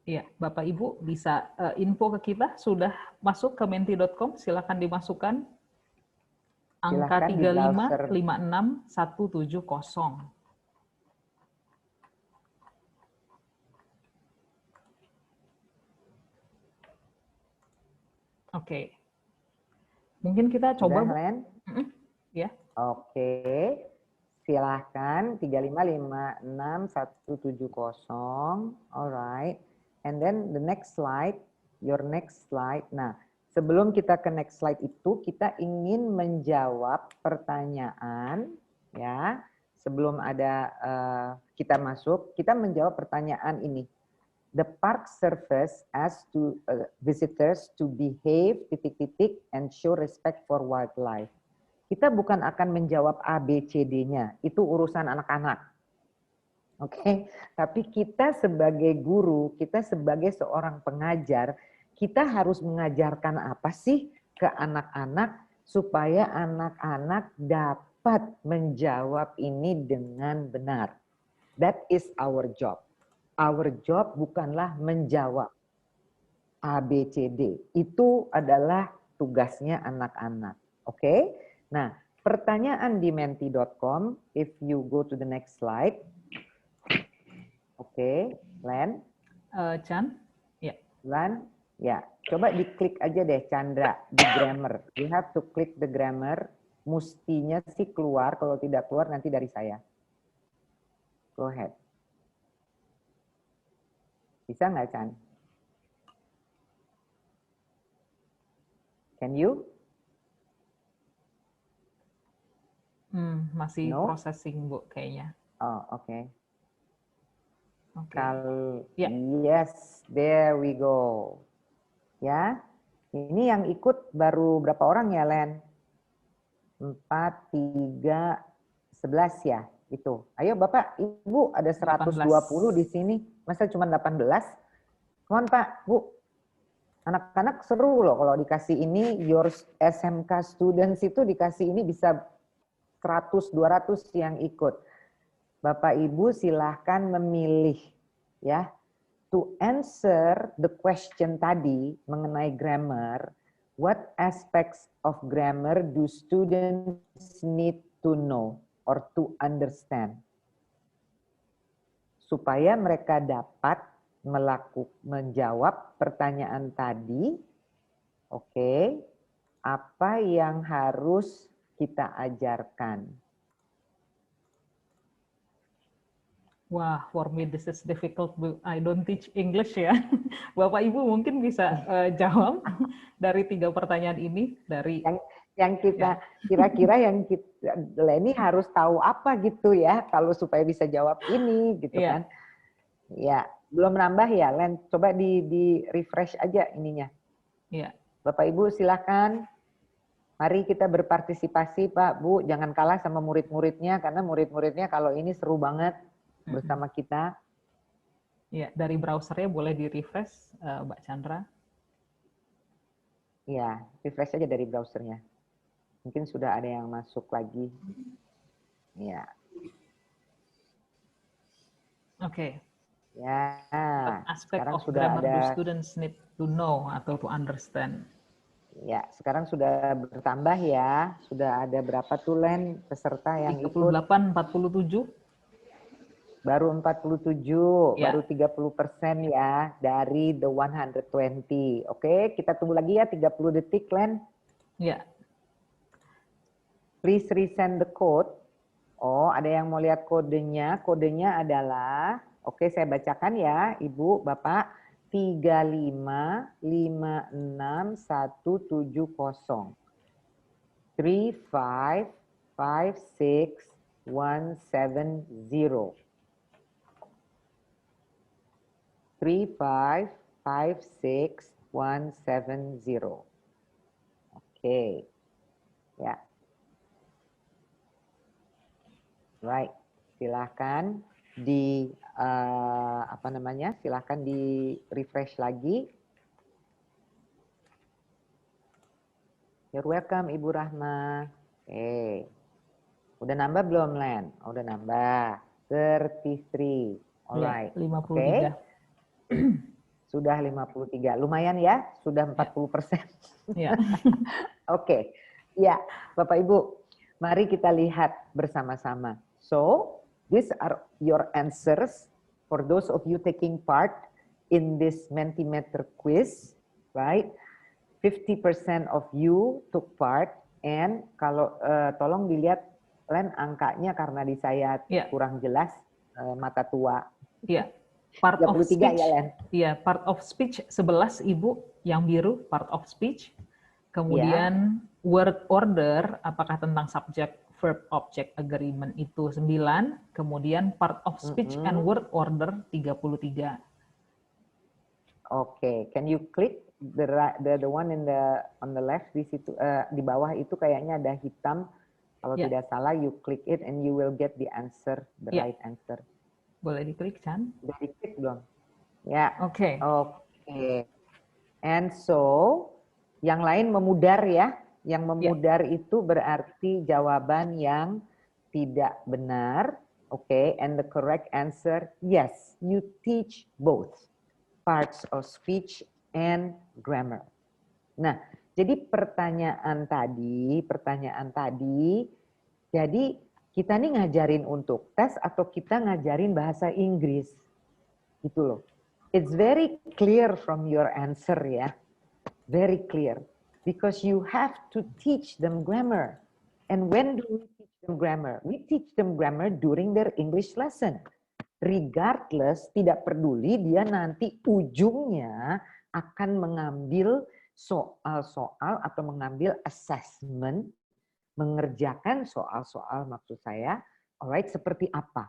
Iya, Bapak Ibu bisa info ke kita, sudah masuk ke menti.com, silakan dimasukkan. Angka 3556170. Oke. Mungkin kita coba. Sudah, Len? Ya. Oke. Silahkan 3556170. Alright. And then the next slide, your next slide. Nah, sebelum kita ke next slide itu, kita ingin menjawab pertanyaan ya sebelum ada kita masuk, kita menjawab pertanyaan ini. The park serves as to visitors to behave and show respect for wildlife. Kita bukan akan menjawab A, B, C, D-nya. Itu urusan anak-anak. Oke, tapi kita sebagai guru, kita sebagai seorang pengajar, kita harus mengajarkan apa sih ke anak-anak supaya anak-anak dapat menjawab ini dengan benar. That is our job. Our job bukanlah menjawab A, B, C, D. Itu adalah tugasnya anak-anak. Oke? Nah, pertanyaan di menti.com, if you go to the next slide. Oke, Len. Chan? Ya. Len, ya. Coba diklik aja deh, Chandra, di grammar. You have to click the grammar. Mustinya sih keluar, kalau tidak keluar nanti dari saya. Go ahead. Bisa nggak, Chan? Can you? Masih No? processing, Bu, kayaknya. Oh, oke. Okay. Oke. Ya. Yes, there we go. Ya, ini yang ikut baru berapa orang ya, Len? 4, 3, 11 ya, itu. Ayo Bapak, Ibu, ada 120 18. Di sini. Masa cuma 18? Come on Pak, Bu. Anak-anak seru loh kalau dikasih ini, your SMK students itu dikasih ini bisa 100, 200 yang ikut. Bapak Ibu silahkan memilih ya. To answer the question tadi mengenai grammar, what aspects of grammar do students need to know or to understand? Supaya mereka dapat menjawab pertanyaan tadi, oke, apa yang harus kita ajarkan? Wah, for me this is difficult. I don't teach English ya. Bapak Ibu mungkin bisa jawab dari 3 pertanyaan ini dari yang kita kira-kira yang kita Leni harus tahu apa gitu ya kalau supaya bisa jawab ini gitu kan. Ya, belum nambah ya Len, coba di refresh aja ininya. Iya. Bapak Ibu silakan. Mari kita berpartisipasi Pak, Bu, jangan kalah sama murid-muridnya karena murid-muridnya kalau ini seru banget bersama kita. Ya, dari browsernya boleh di-refresh, Mbak Chandra. Ya, refresh aja dari browsernya. Mungkin sudah ada yang masuk lagi. Ya. Oke. Ya. Aspek sekarang of sudah grammar ada. Do students need to know atau to understand? Ya, sekarang sudah bertambah ya. Sudah ada berapa tuh Len peserta yang 38, ikut? 47. Baru 47, ya. Baru 30% ya dari the 120. Oke, kita tunggu lagi ya 30 detik Len. Ya. Please resend the code. Oh, ada yang mau lihat kodenya. Kodenya adalah, oke saya bacakan ya Ibu, Bapak. 3556170. 3556170. 3556170. Oke. Ya. Right. Silahkan silahkan di refresh lagi. You're welcome Ibu Rahma. Oke. Udah nambah belum Len? Oh, udah nambah. 33. Alright. Ya, 53. Okay. Sudah 53. Lumayan ya, sudah 40%. Ya. Oke. Ya, Bapak Ibu, mari kita lihat bersama-sama. So, these are your answers for those of you taking part in this Mentimeter quiz, right? 50% of you took part, and kalau tolong dilihat Len angkanya karena di saya kurang jelas mata tua. Iya. Part of speech. Ya, Len. Iya, part of speech 11 Ibu yang biru part of speech. Kemudian word order apakah tentang subject verb object agreement itu 9, kemudian part of speech and word order 33. Oke, can you click the one on the left di situ, di bawah itu kayaknya ada hitam. Kalau tidak salah, you click it and you will get the answer, the right answer. Boleh diklik, Chan? Udah diklik belum? Ya. Oke. Oke. And so, yang lain memudar ya. Yang memudar itu berarti jawaban yang tidak benar. Oke, and the correct answer, yes, you teach both parts of speech and grammar. Nah, jadi pertanyaan tadi, jadi kita nih ngajarin untuk tes atau kita ngajarin bahasa Inggris, gitu loh. It's very clear from your answer ya, very clear, because you have to teach them grammar. And when do we teach them grammar? We teach them grammar during their English lesson. Regardless, tidak peduli dia nanti ujungnya akan mengambil soal-soal atau mengambil assessment, mengerjakan soal-soal maksud saya, alright, seperti apa?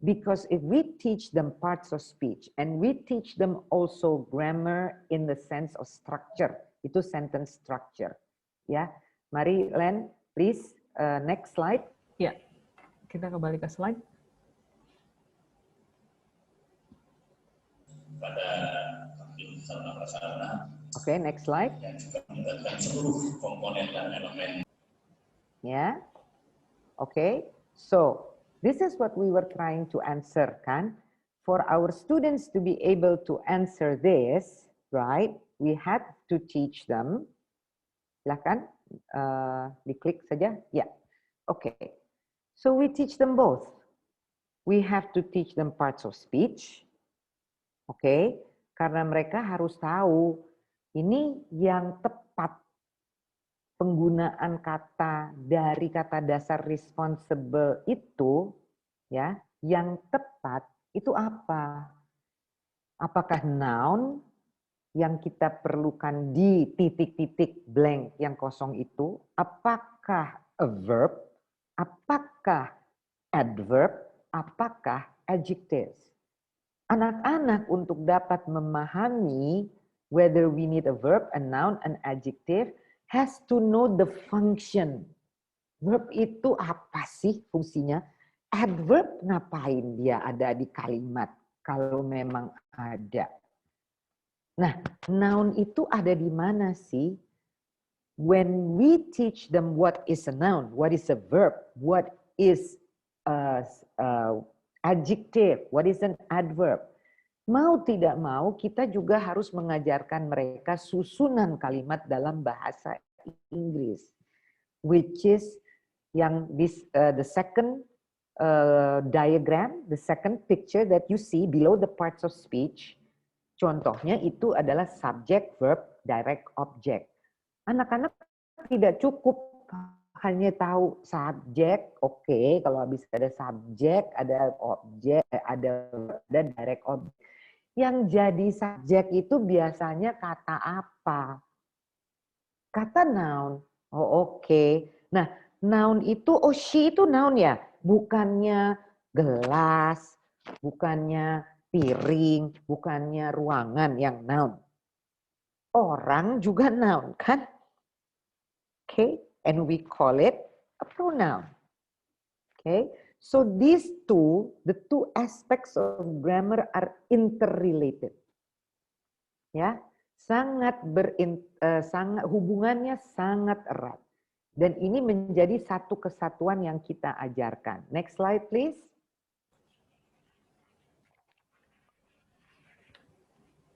Because if we teach them parts of speech and we teach them also grammar in the sense of structure, itu sentence structure, ya. Mari Len, please next slide. Ya, kita kembali ke slide. Pada sarana prasarana. Oke, next slide. Yang juga melibatkan seluruh komponen dan elemen. Ya, oke. So this is what we were trying to answer, kan? For our students to be able to answer this, right? We had to teach them. Silakan, diklik saja. Ya, oke. So we teach them both. We have to teach them parts of speech. Oke, karena mereka harus tahu ini yang tepat penggunaan kata dari kata dasar responsible itu, ya, yang tepat itu apa? Apakah noun yang kita perlukan di titik-titik blank yang kosong itu? Apakah a verb? Apakah adverb? Apakah adjectives? Anak-anak untuk dapat memahami whether we need a verb, a noun, an adjective, has to know the function. Verb itu apa sih fungsinya? Adverb ngapain dia ada di kalimat kalau memang ada? Nah, noun itu ada di mana sih? When we teach them what is a noun, what is a verb, what is a adjective, what is an adverb. Mau tidak mau kita juga harus mengajarkan mereka susunan kalimat dalam bahasa Inggris, which is yang the second diagram, the second picture that you see below the parts of speech. Contohnya itu adalah subject, verb, direct object. Anak-anak tidak cukup hanya tahu subjek, oke, kalau habis ada subjek, ada objek, ada direct object. Yang jadi subjek itu biasanya kata apa? Kata noun. Oh, oke. Nah, noun itu, oh she itu noun ya? Bukannya gelas, bukannya piring, bukannya ruangan yang noun. Orang juga noun, kan? Oke. And we call it a pronoun. Okay, so these two, the two aspects of grammar are interrelated. Ya, sangat hubungannya sangat erat. Dan ini menjadi satu kesatuan yang kita ajarkan. Next slide, please.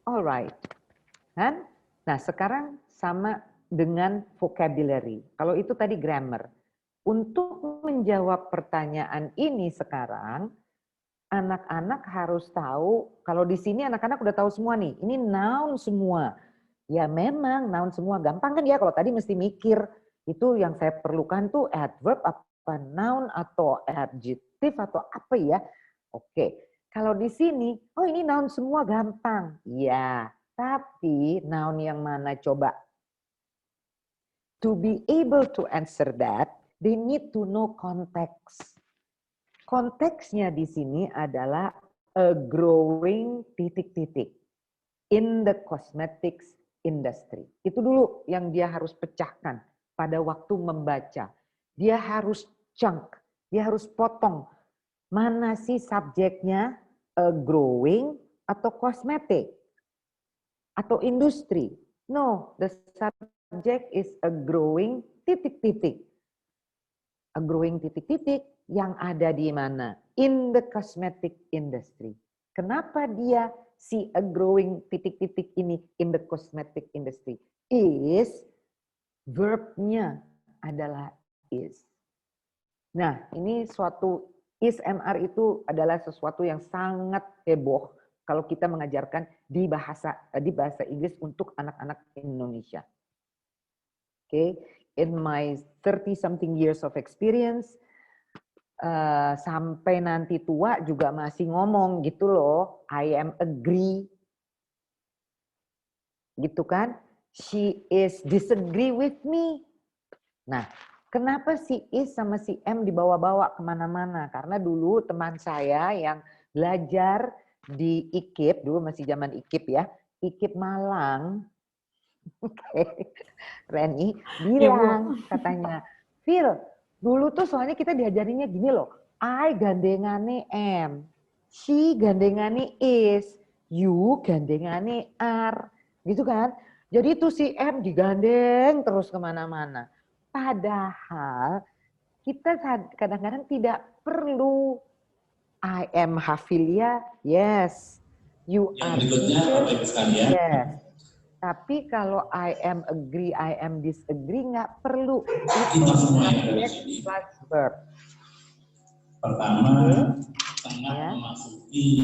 Alright, kan? Nah sekarang sama dengan vocabulary. Kalau itu tadi grammar. Untuk menjawab pertanyaan ini sekarang, anak-anak harus tahu, kalau di sini anak-anak udah tahu semua nih, ini noun semua. Ya memang noun semua, gampang kan ya kalau tadi mesti mikir, itu yang saya perlukan tuh adverb, apa noun, atau adjective, atau apa ya. Oke, kalau di sini, oh ini noun semua gampang. Ya, tapi noun yang mana coba? To be able to answer that, They need to know context. Konteksnya di sini adalah a growing titik-titik in the cosmetics industry. Itu dulu yang dia harus pecahkan pada waktu membaca. Dia harus chunk, dia harus potong. Mana sih subjeknya, a growing atau cosmetic atau industri? No, the subject is a growing titik-titik. A growing titik-titik yang ada di mana? In the cosmetic industry. Kenapa dia si a growing titik-titik ini in the cosmetic industry? Is, verbnya adalah is. Nah, ini suatu is MR itu adalah sesuatu yang sangat heboh kalau kita mengajarkan di bahasa Inggris untuk anak-anak Indonesia. Oke, in my 30-something years of experience, sampai nanti tua juga masih ngomong gitu loh, I am agree, gitu kan? She is disagree with me. Nah, kenapa si is sama si M dibawa-bawa kemana-mana? Karena dulu teman saya yang belajar di IKIP, dulu masih zaman IKIP ya, IKIP Malang, Reni bilang katanya, Phil, dulu tuh soalnya kita diajarinnya gini loh, I gandengane M, she gandengane is, you gandengane R, gitu kan? Jadi tuh si M digandeng terus kemana-mana. Padahal kita kadang-kadang tidak perlu. I am Hafilia, yes. You are teacher, yes. Tapi kalau I am agree, I am disagree, nggak perlu. Itu subject plus verb. Pertama, tengah memasuki.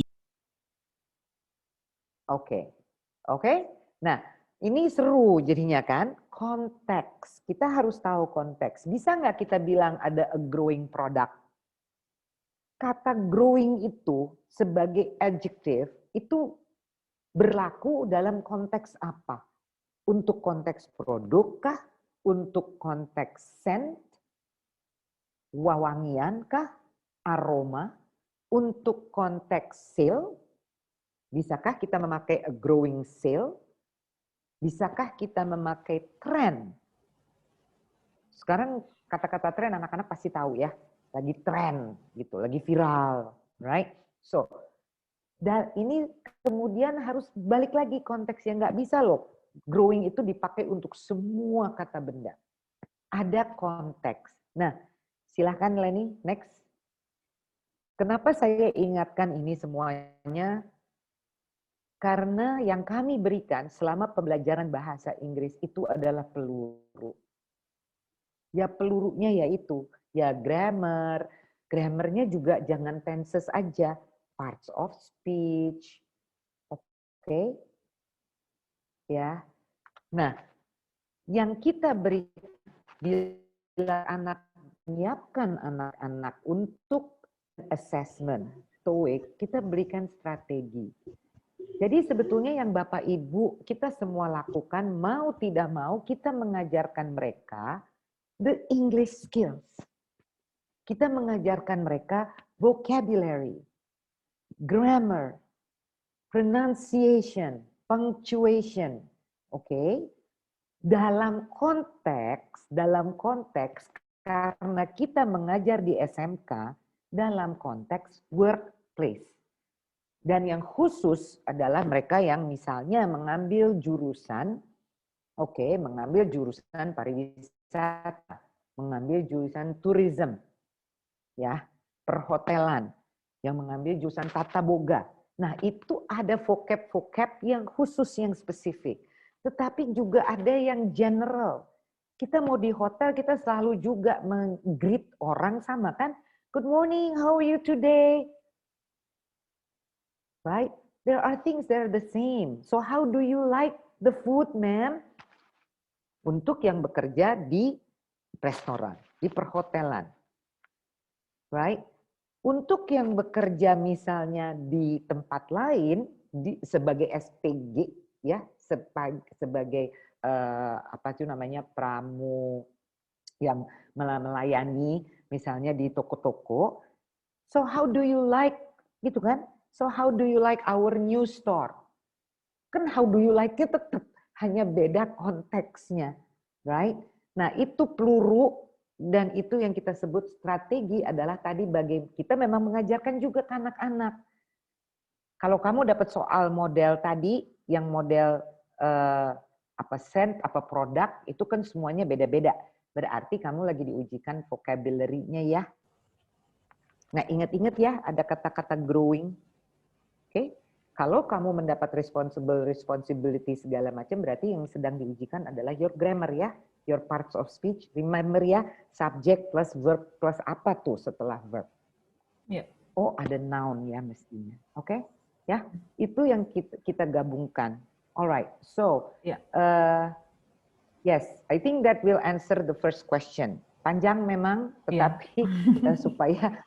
Oke. Nah, ini seru jadinya kan. Konteks. Kita harus tahu konteks. Bisa nggak kita bilang ada a growing product? Kata growing itu sebagai adjective itu berlaku dalam konteks apa? Untuk konteks produk kah? Untuk konteks scent? Wawangian kah? Aroma? Untuk konteks sale? Bisakah kita memakai a growing sale? Bisakah kita memakai tren? Sekarang kata-kata tren anak-anak pasti tahu ya. Lagi tren gitu, lagi viral, right? So, dan ini kemudian harus balik lagi konteksnya, nggak bisa loh. Growing itu dipakai untuk semua kata benda. Ada konteks. Nah, silahkan Leni, next. Kenapa saya ingatkan ini semuanya? Karena yang kami berikan selama pembelajaran bahasa Inggris itu adalah peluru. Ya pelurunya yaitu, ya grammar. Grammarnya juga jangan tenses aja. Parts of speech. Oke. Ya. Nah, yang kita beri bila anak menyiapkan anak-anak untuk assessment TOEIC, kita berikan strategi. Jadi sebetulnya yang Bapak Ibu kita semua lakukan mau tidak mau kita mengajarkan mereka the English skills. Kita mengajarkan mereka vocabulary, grammar, pronunciation, punctuation. Oke. Dalam konteks karena kita mengajar di SMK dalam konteks workplace. Dan yang khusus adalah mereka yang misalnya mengambil jurusan mengambil jurusan pariwisata, mengambil jurusan tourism, ya, perhotelan, yang mengambil jurusan tata boga. Nah, itu ada vocab yang khusus, yang spesifik. Tetapi juga ada yang general. Kita mau di hotel, kita selalu juga meng-greet orang sama kan? Good morning, how are you today? Right? There are things that are the same. So how do you like the food, ma'am? Untuk yang bekerja di restoran, di perhotelan. Right? Untuk yang bekerja misalnya di tempat lain, sebagai SPG, ya, sebagai pramu yang melayani misalnya di toko-toko. So how do you like gitu kan? So how do you like our new store? Kan how do you like it tetap hanya beda konteksnya, right? Nah, itu peluru dan itu yang kita sebut strategi adalah tadi kita memang mengajarkan juga ke anak-anak. Kalau kamu dapat soal model tadi, yang model apa produk, itu kan semuanya beda-beda. Berarti kamu lagi diujikan vocabulary-nya ya. Nah, ingat-ingat ya, ada kata-kata growing. Oke? Kalau kamu mendapat responsibility segala macam, berarti yang sedang diujikan adalah your grammar ya, your parts of speech. Remember ya, subject plus verb plus apa tuh setelah verb? Yeah. Oh, ada noun ya mestinya. Oke? Ya, itu yang kita gabungkan. Alright, so yes, I think that will answer the first question. Panjang memang, tetapi supaya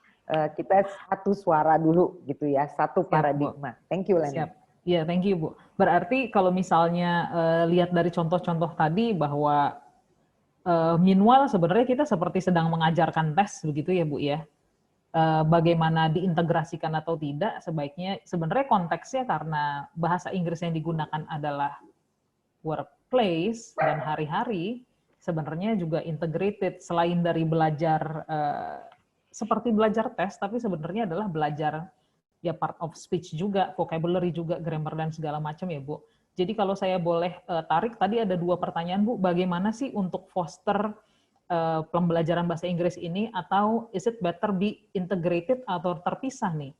kita satu suara dulu gitu ya, satu paradigma. Thank you, Leni. Siap. Ya, thank you, Bu. Berarti kalau misalnya lihat dari contoh-contoh tadi bahwa meanwhile sebenarnya kita seperti sedang mengajarkan tes begitu ya, Bu ya. Bagaimana diintegrasikan atau tidak, sebaiknya sebenarnya konteksnya karena bahasa Inggris yang digunakan adalah workplace dan hari-hari, sebenarnya juga integrated selain dari belajar seperti belajar tes, tapi sebenarnya adalah belajar ya part of speech juga, vocabulary juga, grammar dan segala macam ya Bu. Jadi kalau saya boleh tarik, tadi ada 2 pertanyaan Bu, bagaimana sih untuk foster pembelajaran bahasa Inggris ini, atau is it better be integrated atau terpisah nih,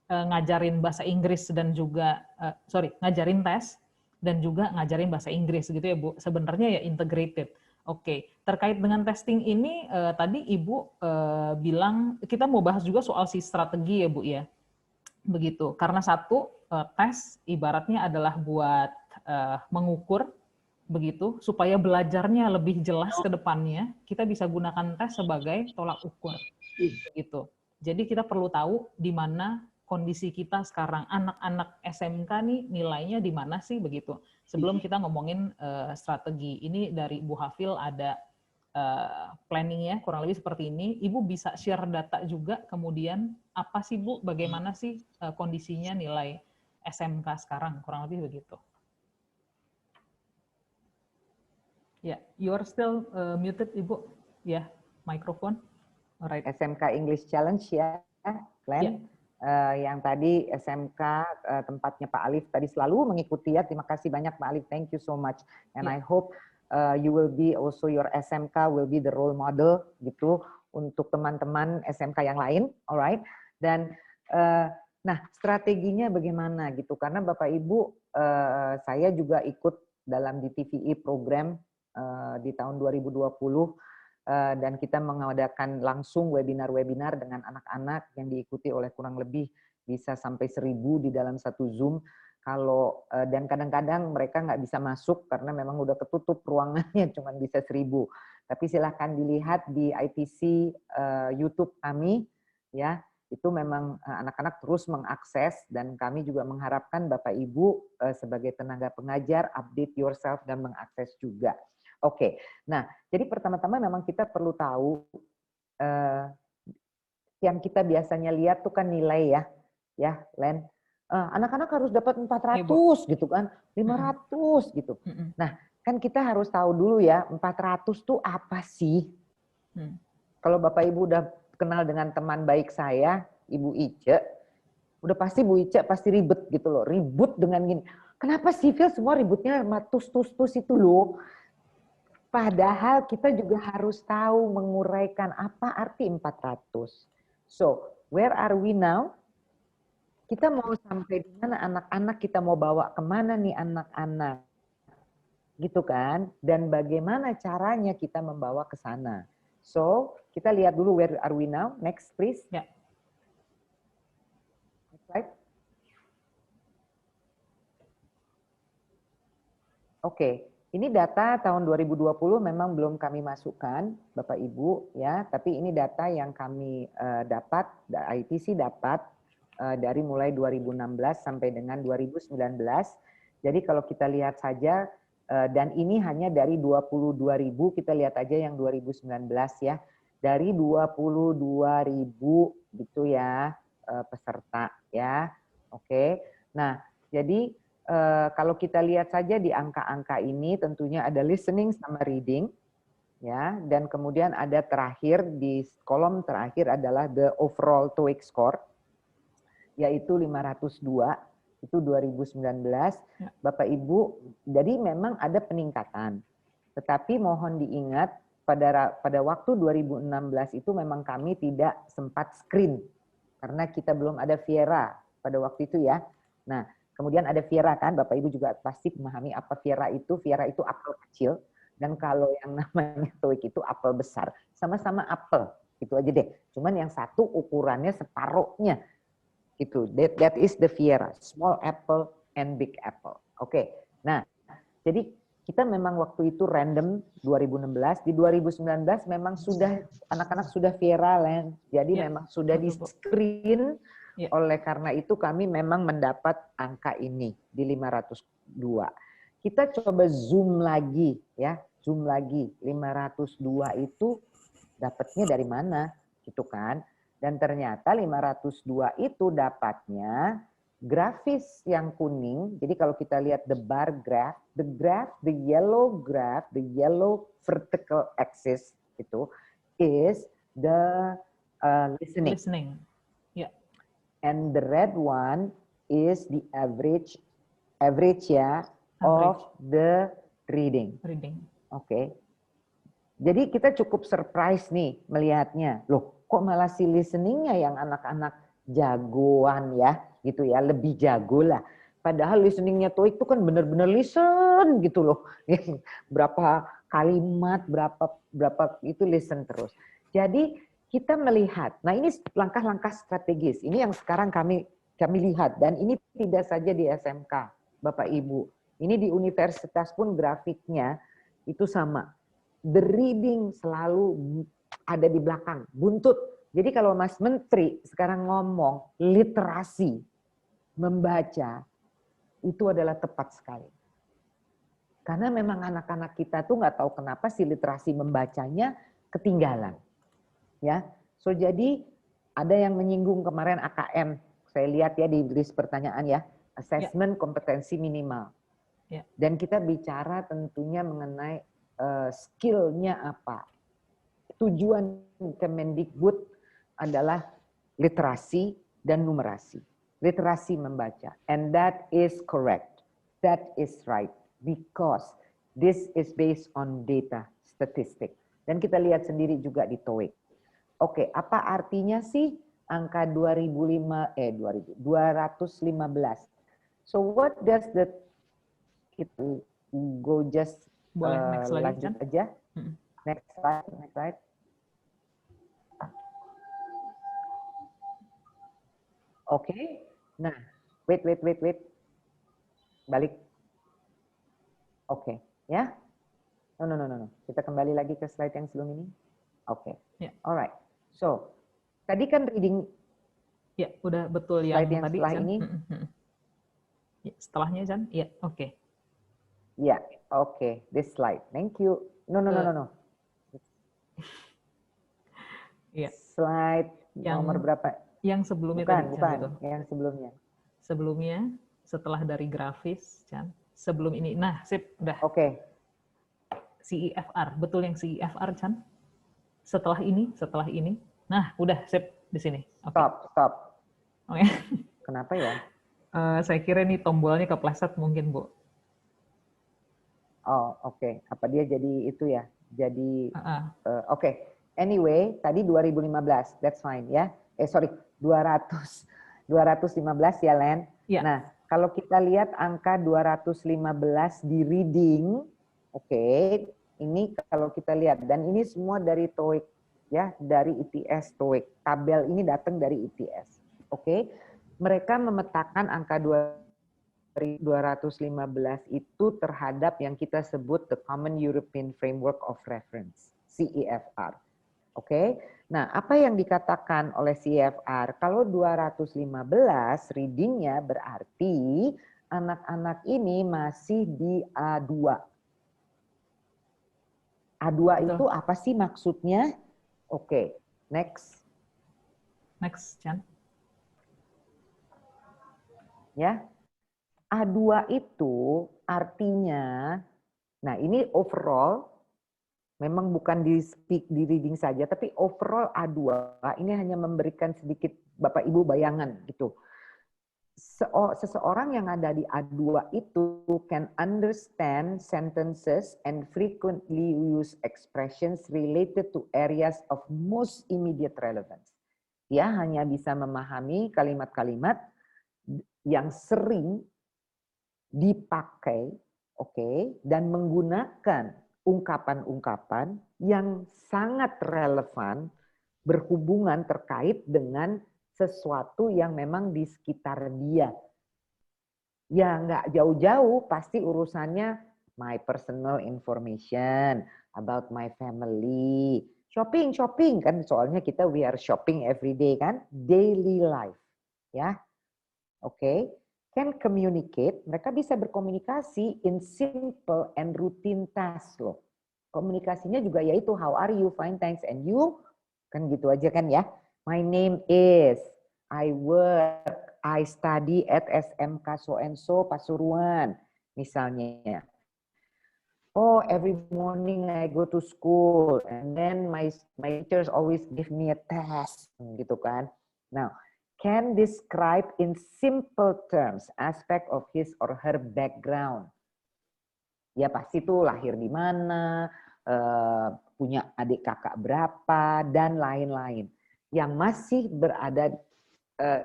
ngajarin bahasa Inggris dan juga ngajarin tes dan juga ngajarin bahasa Inggris gitu ya Bu. Sebenarnya ya integrated. Oke, terkait dengan testing ini tadi Ibu bilang kita mau bahas juga soal si strategi ya Bu ya. Begitu. Karena satu tes ibaratnya adalah buat mengukur begitu, supaya belajarnya lebih jelas ke depannya, kita bisa gunakan tes sebagai tolak ukur. Gitu. Jadi kita perlu tahu di mana kondisi kita sekarang, anak-anak SMK nih nilainya di mana sih begitu. Sebelum kita ngomongin strategi, ini dari Bu Hafil ada planningnya kurang lebih seperti ini. Ibu bisa share data juga kemudian apa sih Bu, bagaimana sih kondisinya nilai SMK sekarang, kurang lebih begitu. Ya, you are still muted, Ibu. Ya, mikrofon. Alright. SMK English Challenge ya, Glenn. Yang tadi SMK tempatnya Pak Alif tadi selalu mengikuti ya. Terima kasih banyak Pak Alif. Thank you so much. And I hope you will be also your SMK will be the role model gitu untuk teman-teman SMK yang lain. Alright. Dan nah strateginya bagaimana gitu? Karena Bapak Ibu saya juga ikut dalam DTVE program di tahun 2020 dan kita mengadakan langsung webinar-webinar dengan anak-anak yang diikuti oleh kurang lebih bisa sampai 1000 di dalam satu Zoom. Kalau dan kadang-kadang mereka nggak bisa masuk karena memang udah ketutup ruangannya, cuma bisa 1000. Tapi silahkan dilihat di ITC YouTube kami ya. Itu memang anak-anak terus mengakses dan kami juga mengharapkan Bapak Ibu sebagai tenaga pengajar update yourself dan mengakses juga. Oke, nah jadi pertama-tama memang kita perlu tahu yang kita biasanya lihat tuh kan nilai ya Len. Anak-anak harus dapat 400 gitu kan, 500 gitu. Nah kan kita harus tahu dulu ya 400 tuh apa sih? Kalau Bapak Ibu udah kenal dengan teman baik saya, Ibu Ice, udah pasti Bu Ice pasti ribet gitu loh, ribut dengan gini. Kenapa sih Phil semua ributnya sama tus-tus itu loh? Padahal kita juga harus tahu menguraikan apa arti 400. So, where are we now? Kita mau sampai di mana anak-anak, kita mau bawa kemana nih anak-anak? Gitu kan? Dan bagaimana caranya kita membawa ke sana? So, kita lihat dulu where are we now. Next, please. Ya. Next slide. Oke. Ini data tahun 2020 memang belum kami masukkan, Bapak Ibu, ya. Tapi ini data yang kami dapat, ITC dapat dari mulai 2016 sampai dengan 2019. Jadi kalau kita lihat saja, dan ini hanya dari 22.000, kita lihat aja yang 2019 ya. dari 22.000 gitu ya peserta ya. Oke. Nah, jadi kalau kita lihat saja di angka-angka ini tentunya ada listening sama reading ya, dan kemudian ada terakhir di kolom terakhir adalah the overall TOEIC score yaitu 502 itu 2019. Bapak Ibu, jadi memang ada peningkatan. Tetapi mohon diingat pada waktu 2016 itu memang kami tidak sempat screen karena kita belum ada Viera pada waktu itu ya. Nah, kemudian ada Viera kan, Bapak Ibu juga pasti memahami apa Viera itu. Viera itu apel kecil dan kalau yang namanya TOEIC itu apel besar. Sama-sama apel, itu aja deh. Cuman yang satu ukurannya separuhnya. Itu that is the Viera, small apple and big apple. Oke. Nah, jadi kita memang waktu itu random 2016, di 2019 memang sudah anak-anak sudah Viera Land. Jadi memang sudah di screen. Oleh karena itu kami memang mendapat angka ini di 502. Kita coba zoom lagi ya, zoom lagi 502 itu dapatnya dari mana gitu kan? Dan ternyata 502 itu dapatnya grafis yang kuning. Jadi kalau kita lihat the bar graph, the yellow graph, the yellow vertical axis itu is the listening. Yeah. And the red one is the average ya of the reading. Oke. Jadi kita cukup surprise nih melihatnya. Loh, kok malah si listeningnya yang anak-anak jagoan ya, gitu ya, lebih jago lah. Padahal listeningnya TOEIC itu kan benar-benar listen gitu loh. Berapa kalimat, berapa itu listen terus. Jadi kita melihat, nah ini langkah-langkah strategis. Ini yang sekarang kami lihat dan ini tidak saja di SMK, Bapak Ibu. Ini di universitas pun grafiknya itu sama. The reading selalu ada di belakang, buntut. Jadi kalau Mas Menteri sekarang ngomong literasi, membaca, itu adalah tepat sekali. Karena memang anak-anak kita tuh nggak tahu kenapa si literasi membacanya ketinggalan. Ya, so jadi ada yang menyinggung kemarin AKM, saya lihat ya di list pertanyaan ya, assessment kompetensi minimal. Dan kita bicara tentunya mengenai skill-nya apa. Tujuan Kemendikbud adalah literasi dan numerasi. Literasi membaca. And that is correct. That is right. Because this is based on data, statistik. Dan kita lihat sendiri juga di TOEIC. Oke, apa artinya sih angka 215? So what does the itu go just boleh next lanjut aja. Next slide. Oke. Nah, wait. Balik. Oke, ya. No. Kita kembali lagi ke slide yang sebelum ini. Oke. Alright. So, tadi kan reading. Ya, udah betul yang tadi. Setelah ini. Ya, setelahnya, Chan. Ya, oke. Ya, oke. This slide. Thank you. No. Iya. Slide nomor berapa? Yang sebelumnya bukan, tadi. Yang sebelumnya. Sebelumnya, setelah dari grafis, Chan. Sebelum ini. Nah, sip, udah. Oke. CEFR, betul yang CEFR, Chan. Setelah ini. Nah, udah sip di sini. Stop. Oke. Kenapa ya? Saya kira ini tombolnya kepleset mungkin, Bu. Oh, oke. Apa dia jadi itu ya? Jadi, oke. Anyway, tadi 2015, that's fine ya. 215 ya, Len. Ya. Nah, kalau kita lihat angka 215 di reading, oke, ini kalau kita lihat, dan ini semua dari TOEIC, ya, dari ITS TOEIC. Tabel ini datang dari ITS, oke. Mereka memetakan angka 215 itu terhadap yang kita sebut the Common European Framework of Reference, CEFR. Oke. Nah, apa yang dikatakan oleh CEFR? Kalau 215 readingnya berarti anak-anak ini masih di A2. A2 itu apa sih maksudnya? Oke, next. Next, Chan. Ya, A2 itu artinya, nah ini overall, memang bukan di reading saja, tapi overall A2 ini hanya memberikan sedikit Bapak Ibu bayangan gitu. Seseorang yang ada di A2 itu can understand sentences and frequently use expressions related to areas of most immediate relevance. Dia hanya bisa memahami kalimat-kalimat yang sering dipakai, oke, dan menggunakan ungkapan-ungkapan yang sangat relevan berhubungan terkait dengan sesuatu yang memang di sekitar dia. Ya nggak jauh-jauh, pasti urusannya my personal information, about my family, shopping kan, soalnya kita we are shopping every day kan, daily life, ya. Oke, can communicate, mereka bisa berkomunikasi in simple and routine tasks loh. Komunikasinya juga yaitu how are you, fine thanks, and you, kan gitu aja kan ya. My name is, I work, I study at SMK so and so Pasuruan, misalnya. Oh, every morning I go to school, and then my teachers always give me a test, gitu kan. Now, can describe in simple terms aspect of his or her background. Ya pasti tuh lahir di mana, punya adik kakak berapa, dan lain-lain. Yang masih berada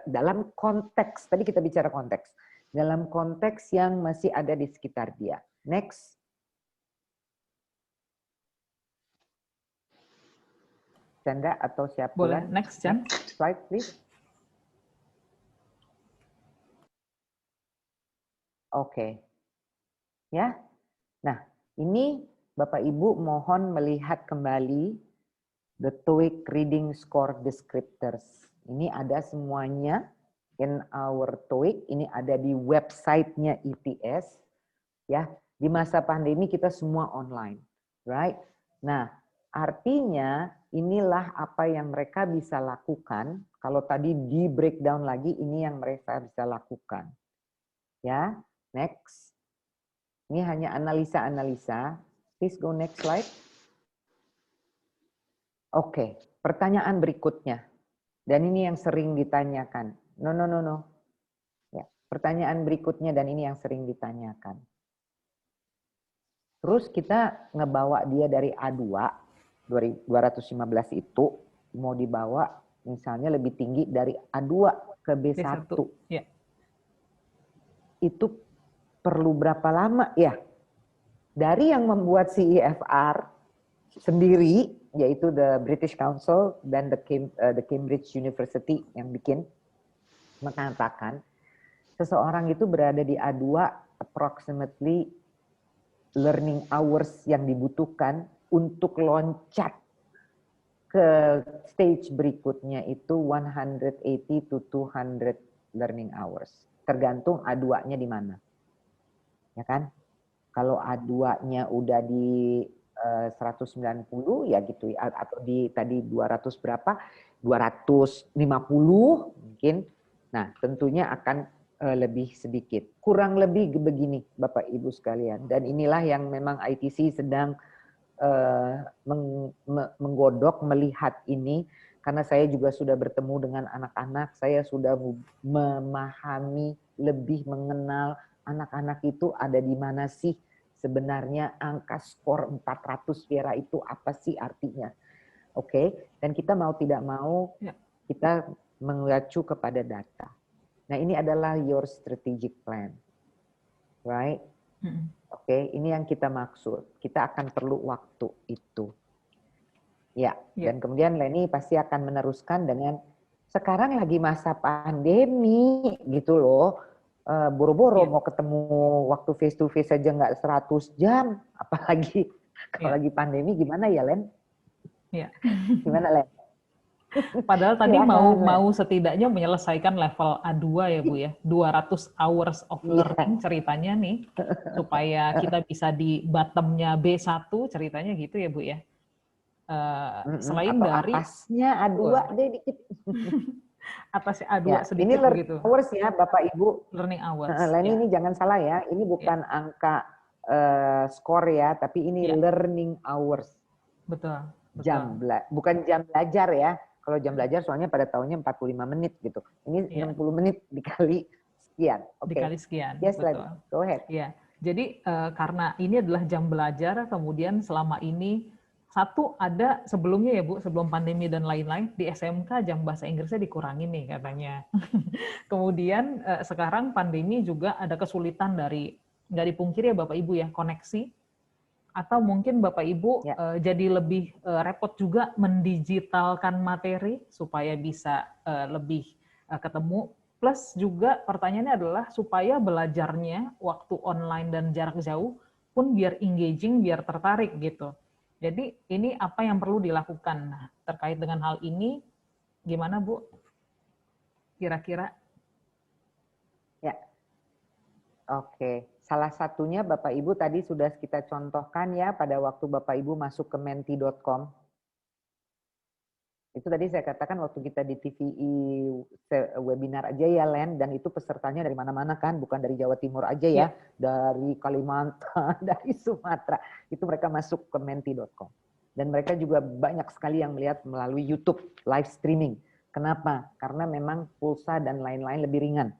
dalam konteks, tadi kita bicara konteks, dalam konteks yang masih ada di sekitar dia. Next. Chandra atau siapa? Boleh, next, Chan. Slide, please. Oke. Ya. Nah, ini Bapak Ibu mohon melihat kembali the TOEIC reading score descriptors. Ini ada semuanya in our TOEIC, ini ada di website-nya ITS. Ya, di masa pandemi kita semua online, right? Nah, artinya inilah apa yang mereka bisa lakukan. Kalau tadi di breakdown lagi, ini yang mereka bisa lakukan. Ya, next. Ini hanya analisa-analisa. Please go next slide. Oke, pertanyaan berikutnya. Dan ini yang sering ditanyakan. No. Ya, pertanyaan berikutnya dan ini yang sering ditanyakan. Terus kita ngebawa dia dari A2, 215 itu, mau dibawa misalnya lebih tinggi dari A2 ke B1. Ya. Itu perlu berapa lama ya? Dari yang membuat CEFR sendiri, yaitu the British Council dan the Cambridge University yang bikin, mengatakan seseorang itu berada di A2 approximately learning hours yang dibutuhkan untuk loncat ke stage berikutnya itu 180 to 200 learning hours. Tergantung A2-nya di mana. Ya kan? Kalau A2-nya udah di 190 ya gitu ya, atau di tadi 200 berapa? 250 mungkin. Nah, tentunya akan lebih sedikit. Kurang lebih begini Bapak Ibu sekalian. Dan inilah yang memang ITC sedang menggodok melihat ini, karena saya juga sudah bertemu dengan anak-anak, saya sudah memahami, lebih mengenal anak-anak itu ada di mana sih sebenarnya angka skor 400 Vera itu apa sih artinya. Oke, dan kita mau tidak mau kita mengacu kepada data. Nah, ini adalah your strategic plan. Right? Oke, ini yang kita maksud. Kita akan perlu waktu itu. Ya, dan kemudian Leni pasti akan meneruskan dengan sekarang lagi masa pandemi gitu loh. Boro-boro mau ketemu waktu face to face aja nggak 100 jam, apalagi kalau lagi pandemi, gimana ya Len? Iya. Gimana Len? Padahal tadi mau setidaknya menyelesaikan level A2 ya Bu ya, 200 hours of learning ceritanya nih, supaya kita bisa di bottom-nya B1 ceritanya gitu ya Bu ya. Selain atau dari atasnya A2 deh dikit. atasnya A2 Ya, sedikit ini learning begitu. hours ya Bapak Ibu. Learning hours. Leni Ya. ini jangan salah ya, ini bukan angka skor ya, tapi ini learning hours. Betul. Bukan jam belajar ya. Kalau jam belajar soalnya pada tahunnya 45 menit gitu. Ini 60 menit dikali sekian. Dikali sekian. Yes, betul. Go ahead. Ya. Jadi karena ini adalah jam belajar, kemudian selama ini satu ada sebelumnya ya Bu, sebelum pandemi dan lain-lain, di SMK jam bahasa Inggrisnya dikurangin nih katanya. Kemudian sekarang pandemi juga ada kesulitan dari, nggak dipungkiri ya Bapak Ibu ya, koneksi. Atau mungkin Bapak Ibu jadi lebih repot juga mendigitalkan materi supaya bisa lebih ketemu. Plus juga pertanyaannya adalah supaya belajarnya waktu online dan jarak jauh pun biar engaging, biar tertarik gitu. Jadi ini apa yang perlu dilakukan. Nah, terkait dengan hal ini, gimana Bu? Kira-kira? Ya, oke. Salah satunya Bapak Ibu tadi sudah kita contohkan ya pada waktu Bapak Ibu masuk ke menti.com. Itu tadi saya katakan waktu kita di TVI webinar aja ya Len, dan itu pesertanya dari mana-mana kan, bukan dari Jawa Timur aja ya, dari Kalimantan, dari Sumatera. Itu mereka masuk ke menti.com. Dan mereka juga banyak sekali yang melihat melalui YouTube live streaming. Kenapa? Karena memang pulsa dan lain-lain lebih ringan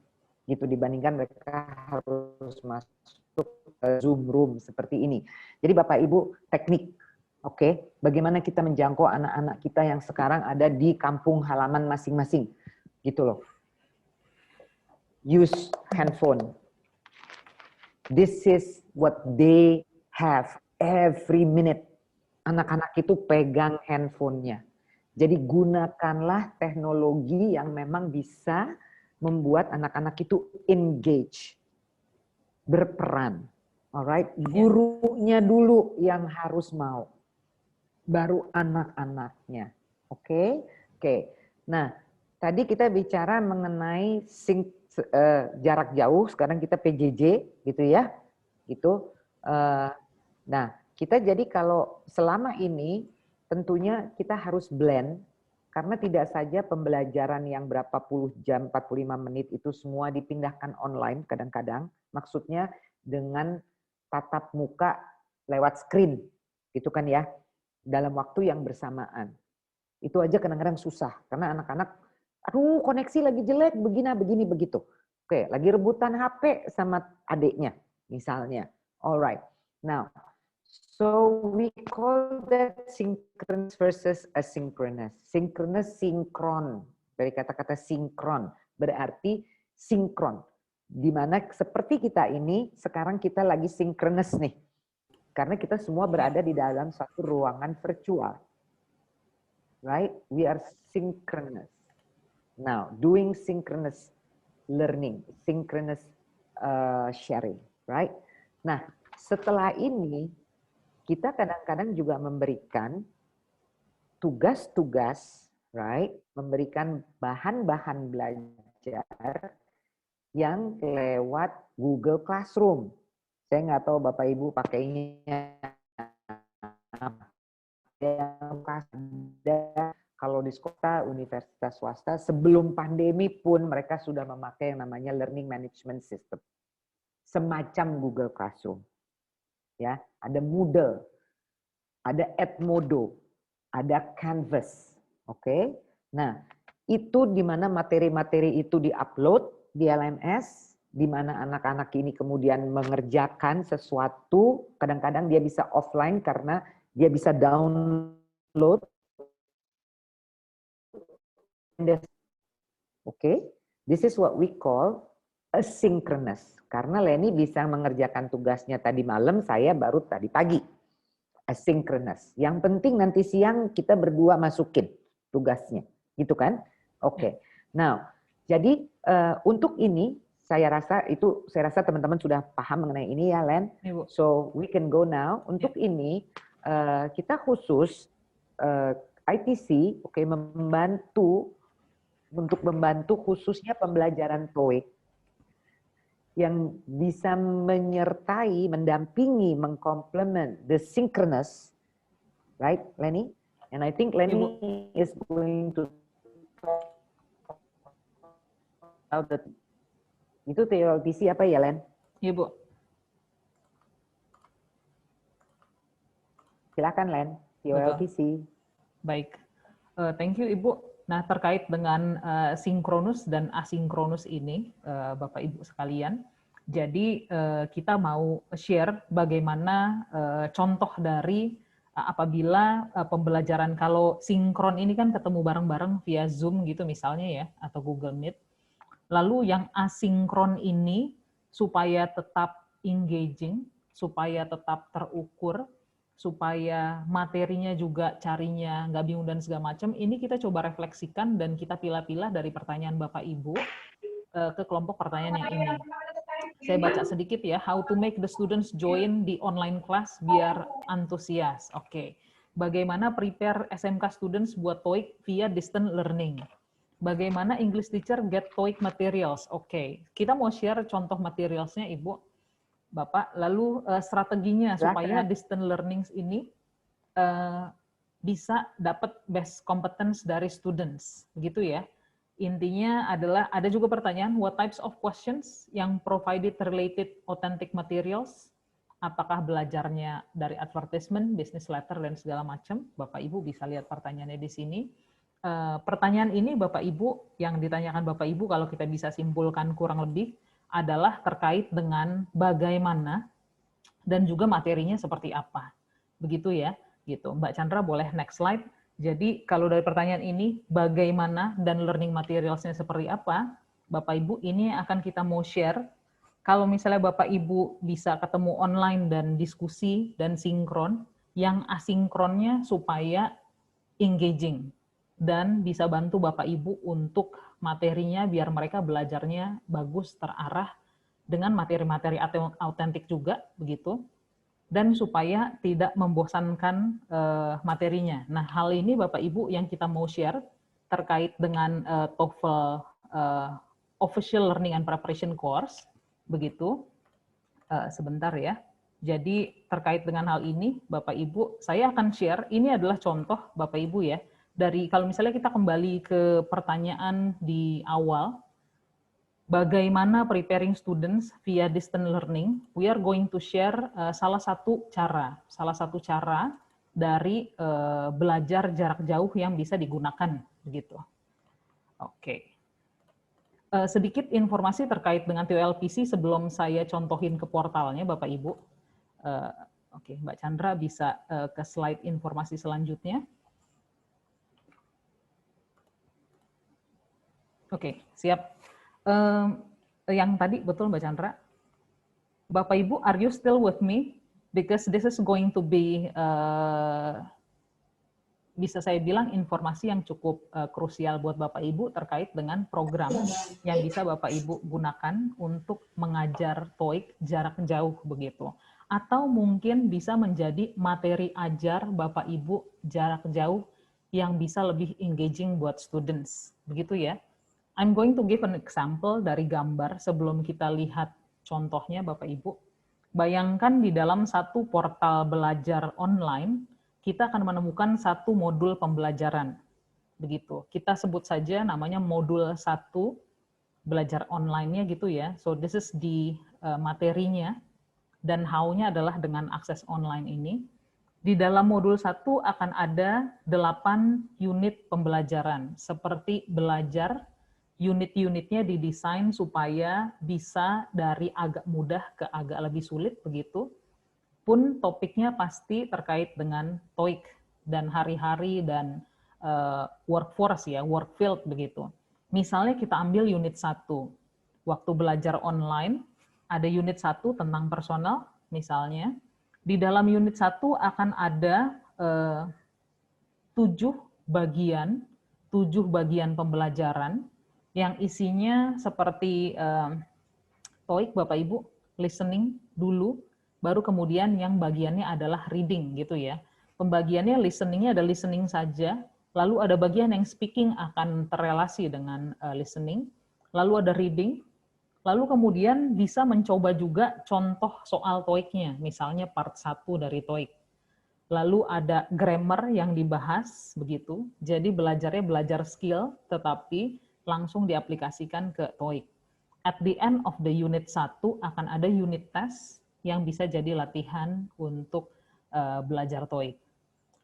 gitu dibandingkan mereka harus masuk ke Zoom room seperti ini. Jadi Bapak Ibu, teknik. Oke, bagaimana kita menjangkau anak-anak kita yang sekarang ada di kampung halaman masing-masing, gitu loh. Use handphone. This is what they have every minute. Anak-anak itu pegang handphonenya. Jadi gunakanlah teknologi yang memang bisa membuat anak-anak itu engage, berperan. Alright, gurunya dulu yang harus mau. Baru anak-anaknya. Oke. Nah, tadi kita bicara mengenai jarak jauh, sekarang kita PJJ gitu ya. Gitu. Nah, kita jadi kalau selama ini tentunya kita harus blend karena tidak saja pembelajaran yang berapa puluh jam, 45 menit itu semua dipindahkan online kadang-kadang, maksudnya dengan tatap muka lewat screen, gitu kan ya. Dalam waktu yang bersamaan. Itu aja kadang-kadang susah. Karena anak-anak, aduh koneksi lagi jelek, begini, begitu. Oke, lagi rebutan HP sama adiknya, misalnya. Alright. Now, so we call that synchronous versus asynchronous. Synchronous, sinkron. Dari kata-kata sinkron. Berarti sinkron. Dimana seperti kita ini, sekarang kita lagi synchronous nih. Karena kita semua berada di dalam satu ruangan virtual. Right? We are synchronous. Now, doing synchronous learning, synchronous sharing. Right? Nah, setelah ini, kita kadang-kadang juga memberikan tugas-tugas, right? Memberikan bahan-bahan belajar yang lewat Google Classroom. Saya nggak tahu Bapak Ibu pakainya kalau di sekolah universitas swasta sebelum pandemi pun mereka sudah memakai yang namanya learning management system. Semacam Google Classroom. Ya, ada Moodle, ada Edmodo, ada Canvas. Oke. Nah, itu di mana materi-materi itu diupload di LMS, di mana anak-anak ini kemudian mengerjakan sesuatu, kadang-kadang dia bisa offline karena dia bisa download. Oke, this is what we call asynchronous. Karena Leni bisa mengerjakan tugasnya tadi malam, saya baru tadi pagi. Asynchronous. Yang penting nanti siang kita berdua masukin tugasnya, gitu kan? Oke. Now, jadi untuk ini saya rasa teman-teman sudah paham mengenai ini ya, Len. So we can go now. Untuk ini kita khusus ITC, membantu khususnya pembelajaran TOEIC yang bisa menyertai, mendampingi, mengkomplement the synchronous, right, Leni? And I think Lenny is going to talk about that. Itu TOLPC apa ya, Len? Iya, Bu. Silakan, Len. TOLPC. Baik. Thank you, Ibu. Nah, terkait dengan sinkronus dan asinkronus ini, Bapak Ibu sekalian, jadi kita mau share bagaimana contoh dari apabila pembelajaran, kalau sinkron ini kan ketemu bareng-bareng via Zoom gitu misalnya ya, atau Google Meet. Lalu yang asinkron ini supaya tetap engaging, supaya tetap terukur, supaya materinya juga carinya nggak bingung dan segala macam, ini kita coba refleksikan dan kita pilah-pilah dari pertanyaan Bapak Ibu ke kelompok pertanyaan yang ini. Saya baca sedikit ya, how to make the students join the online class biar antusias. Oke. Bagaimana prepare SMK students buat TOEIC via distant learning. Bagaimana English teacher get TOEIC materials. Oke. Kita mau share contoh materialsnya, Ibu, Bapak. Lalu strateginya supaya distant learning ini bisa dapat best competence dari students. Begitu ya. Intinya adalah, ada juga pertanyaan, what types of questions yang provided related authentic materials? Apakah belajarnya dari advertisement, business letter, dan segala macam? Bapak Ibu bisa lihat pertanyaannya di sini. Pertanyaan ini Bapak Ibu, yang ditanyakan Bapak Ibu, kalau kita bisa simpulkan kurang lebih, adalah terkait dengan bagaimana dan juga materinya seperti apa. Begitu ya. Gitu. Mbak Chandra boleh next slide. Jadi kalau dari pertanyaan ini, bagaimana dan learning materialsnya seperti apa, Bapak Ibu, ini akan kita mau share. Kalau misalnya Bapak Ibu bisa ketemu online dan diskusi dan sinkron, yang asinkronnya supaya engaging dan bisa bantu Bapak Ibu untuk materinya biar mereka belajarnya bagus, terarah dengan materi-materi autentik juga, begitu. Dan supaya tidak membosankan materinya. Nah, hal ini Bapak Ibu yang kita mau share terkait dengan TOEFL Official Learning and Preparation Course, begitu. Sebentar ya. Jadi terkait dengan hal ini, Bapak Ibu, saya akan share, ini adalah contoh Bapak Ibu ya, dari kalau misalnya kita kembali ke pertanyaan di awal, bagaimana preparing students via distant learning, we are going to share salah satu cara dari belajar jarak jauh yang bisa digunakan, begitu. Oke. Sedikit informasi terkait dengan TOLPC sebelum saya contohin ke portalnya, Bapak Ibu. Oke, Mbak Chandra bisa ke slide informasi selanjutnya. Oke, siap. Yang tadi betul Mbak Chandra. Bapak Ibu, are you still with me? Because this is going to be, bisa saya bilang informasi yang cukup krusial buat Bapak Ibu terkait dengan program yang bisa Bapak Ibu gunakan untuk mengajar TOEIC jarak jauh begitu. Atau mungkin bisa menjadi materi ajar Bapak Ibu jarak jauh yang bisa lebih engaging buat students. Begitu ya. I'm going to give an example dari gambar sebelum kita lihat contohnya Bapak Ibu. Bayangkan di dalam satu portal belajar online, kita akan menemukan satu modul pembelajaran. Begitu. Kita sebut saja namanya modul 1 belajar online-nya gitu ya. So this is the materinya dan how-nya adalah dengan akses online ini. Di dalam modul 1 akan ada 8 unit pembelajaran seperti belajar. Unit-unitnya didesain supaya bisa dari agak mudah ke agak lebih sulit, begitu. Pun topiknya pasti terkait dengan TOEIC dan hari-hari dan workforce ya, work field begitu. Misalnya kita ambil unit 1, waktu belajar online, ada unit 1 tentang personal, misalnya. Di dalam unit 1 akan ada 7 bagian pembelajaran, yang isinya seperti TOEIC Bapak Ibu, listening dulu, baru kemudian yang bagiannya adalah reading gitu ya. Pembagiannya listeningnya ada listening saja, lalu ada bagian yang speaking akan terrelasi dengan listening, lalu ada reading, lalu kemudian bisa mencoba juga contoh soal TOEIC-nya, misalnya part 1 dari TOEIC. lalu ada grammar yang dibahas begitu. Jadi belajarnya belajar skill tetapi langsung diaplikasikan ke TOEIC. At the end of the unit 1 akan ada unit test yang bisa jadi latihan untuk belajar TOEIC.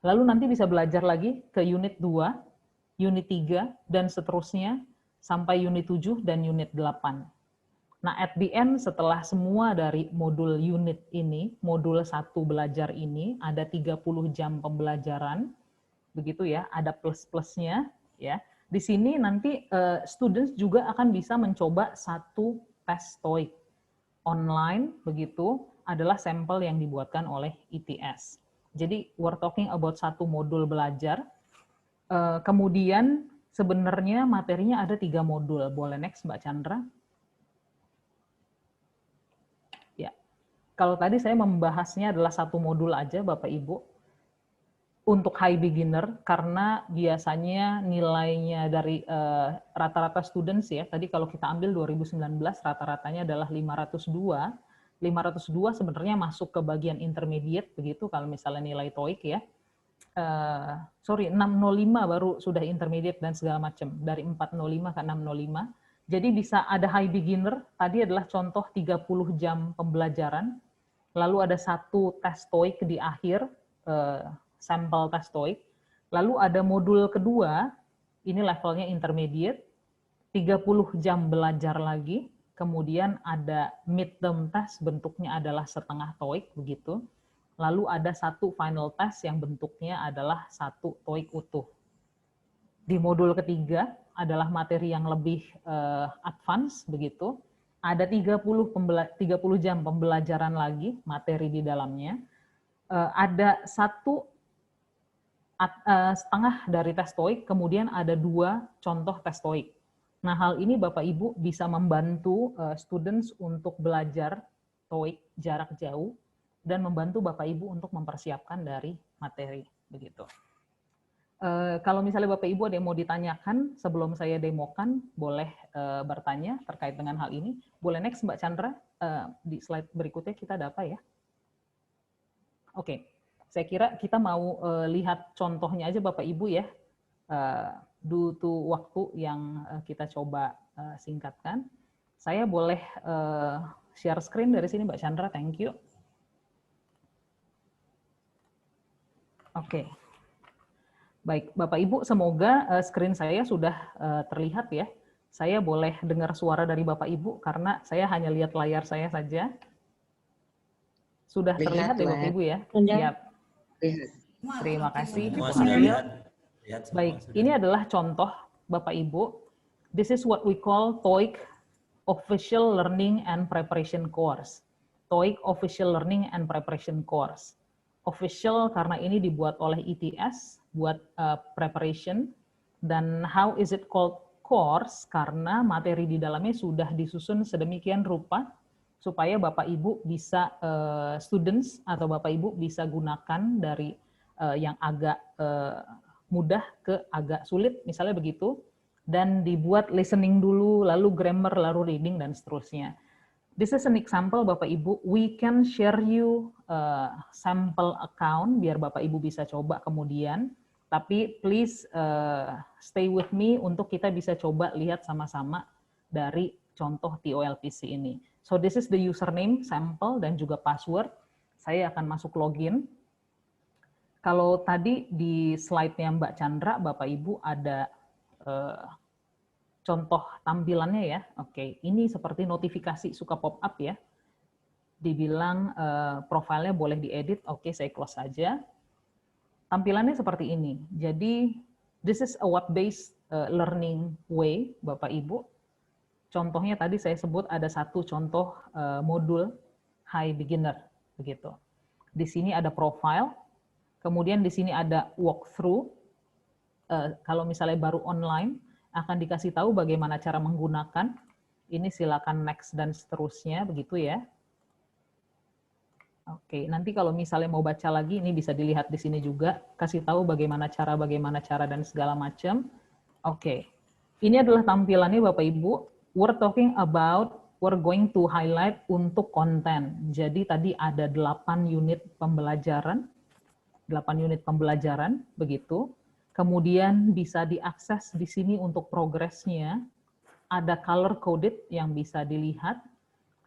Lalu nanti bisa belajar lagi ke unit 2, unit 3, dan seterusnya sampai unit 7 dan unit 8. Nah, at the end setelah semua dari modul unit ini, modul 1 belajar ini, ada 30 jam pembelajaran, begitu ya, ada plus-plusnya, ya. Di sini nanti students juga akan bisa mencoba satu tes TOEIC online, begitu, adalah sampel yang dibuatkan oleh ITS. Jadi, we're talking about satu modul belajar. Kemudian, sebenarnya materinya ada 3 modul. Boleh next, Mbak Chandra? Ya. Kalau tadi saya membahasnya adalah satu modul aja, Bapak Ibu. Untuk high beginner, karena biasanya nilainya dari rata-rata students ya, tadi kalau kita ambil 2019, rata-ratanya adalah 502. 502 sebenarnya masuk ke bagian intermediate begitu kalau misalnya nilai TOEIC ya. 605 baru sudah intermediate dan segala macam dari 405 ke 605. Jadi bisa ada high beginner, tadi adalah contoh 30 jam pembelajaran. Lalu ada satu tes TOEIC di akhir, sampel tes TOEIC. Lalu ada modul kedua, ini levelnya intermediate, 30 jam belajar lagi. Kemudian ada midterm test, bentuknya adalah setengah TOEIC, begitu. Lalu ada satu final test yang bentuknya adalah satu TOEIC utuh. Di modul ketiga adalah materi yang lebih advance, begitu. Ada 30 jam pembelajaran lagi, materi di dalamnya. Ada satu setengah dari tes TOEIC, kemudian ada 2 contoh tes TOEIC. Nah, hal ini Bapak Ibu bisa membantu students untuk belajar TOEIC jarak jauh dan membantu Bapak Ibu untuk mempersiapkan dari materi, begitu. Kalau misalnya Bapak Ibu ada yang mau ditanyakan sebelum saya demokan, boleh bertanya terkait dengan hal ini. Boleh next Mbak Chandra, di slide berikutnya kita ada apa ya? Oke, saya kira kita mau lihat contohnya aja Bapak Ibu ya. Due to waktu yang kita coba singkatkan. Saya boleh share screen dari sini Mbak Chandra, thank you. Oke. Baik, Bapak Ibu, semoga screen saya sudah terlihat ya. Saya boleh dengar suara dari Bapak Ibu karena saya hanya lihat layar saya saja. Sudah terlihat ya Bapak Ibu ya? Siap. Terima kasih. Baik, ini adalah contoh Bapak Ibu. This is what we call TOEIC Official Learning and Preparation Course. TOEIC Official Learning and Preparation Course. Official karena ini dibuat oleh ITS buat preparation. Dan how is it called course? Karena materi di dalamnya sudah disusun sedemikian rupa supaya Bapak Ibu bisa students atau Bapak Ibu bisa gunakan dari yang agak mudah ke agak sulit, misalnya begitu, dan dibuat listening dulu, lalu grammar, lalu reading, dan seterusnya. This is an example, Bapak Ibu. We can share you sample account, biar Bapak Ibu bisa coba kemudian, tapi please stay with me untuk kita bisa coba lihat sama-sama dari contoh TOLPC ini. So this is the username, sample, dan juga password. Saya akan masuk login. Kalau tadi di slide-nya Mbak Chandra, Bapak Ibu ada contoh tampilannya ya. Oke, ini seperti notifikasi suka pop up ya. Dibilang profilnya boleh diedit. Oke, saya close saja. Tampilannya seperti ini. Jadi, this is a web-based learning way, Bapak Ibu. Contohnya tadi saya sebut ada satu contoh modul high beginner, begitu. Di sini ada profile. Kemudian di sini ada walkthrough. Kalau misalnya baru online, akan dikasih tahu bagaimana cara menggunakan. Ini silakan next dan seterusnya, begitu ya. Oke, nanti kalau misalnya mau baca lagi, ini bisa dilihat di sini juga. Kasih tahu bagaimana cara, dan segala macam. Oke, ini adalah tampilannya Bapak Ibu. We're talking about, we're going to highlight untuk konten. Jadi tadi ada 8 unit pembelajaran. 8 unit pembelajaran, begitu. Kemudian bisa diakses di sini untuk progresnya, ada color coded yang bisa dilihat,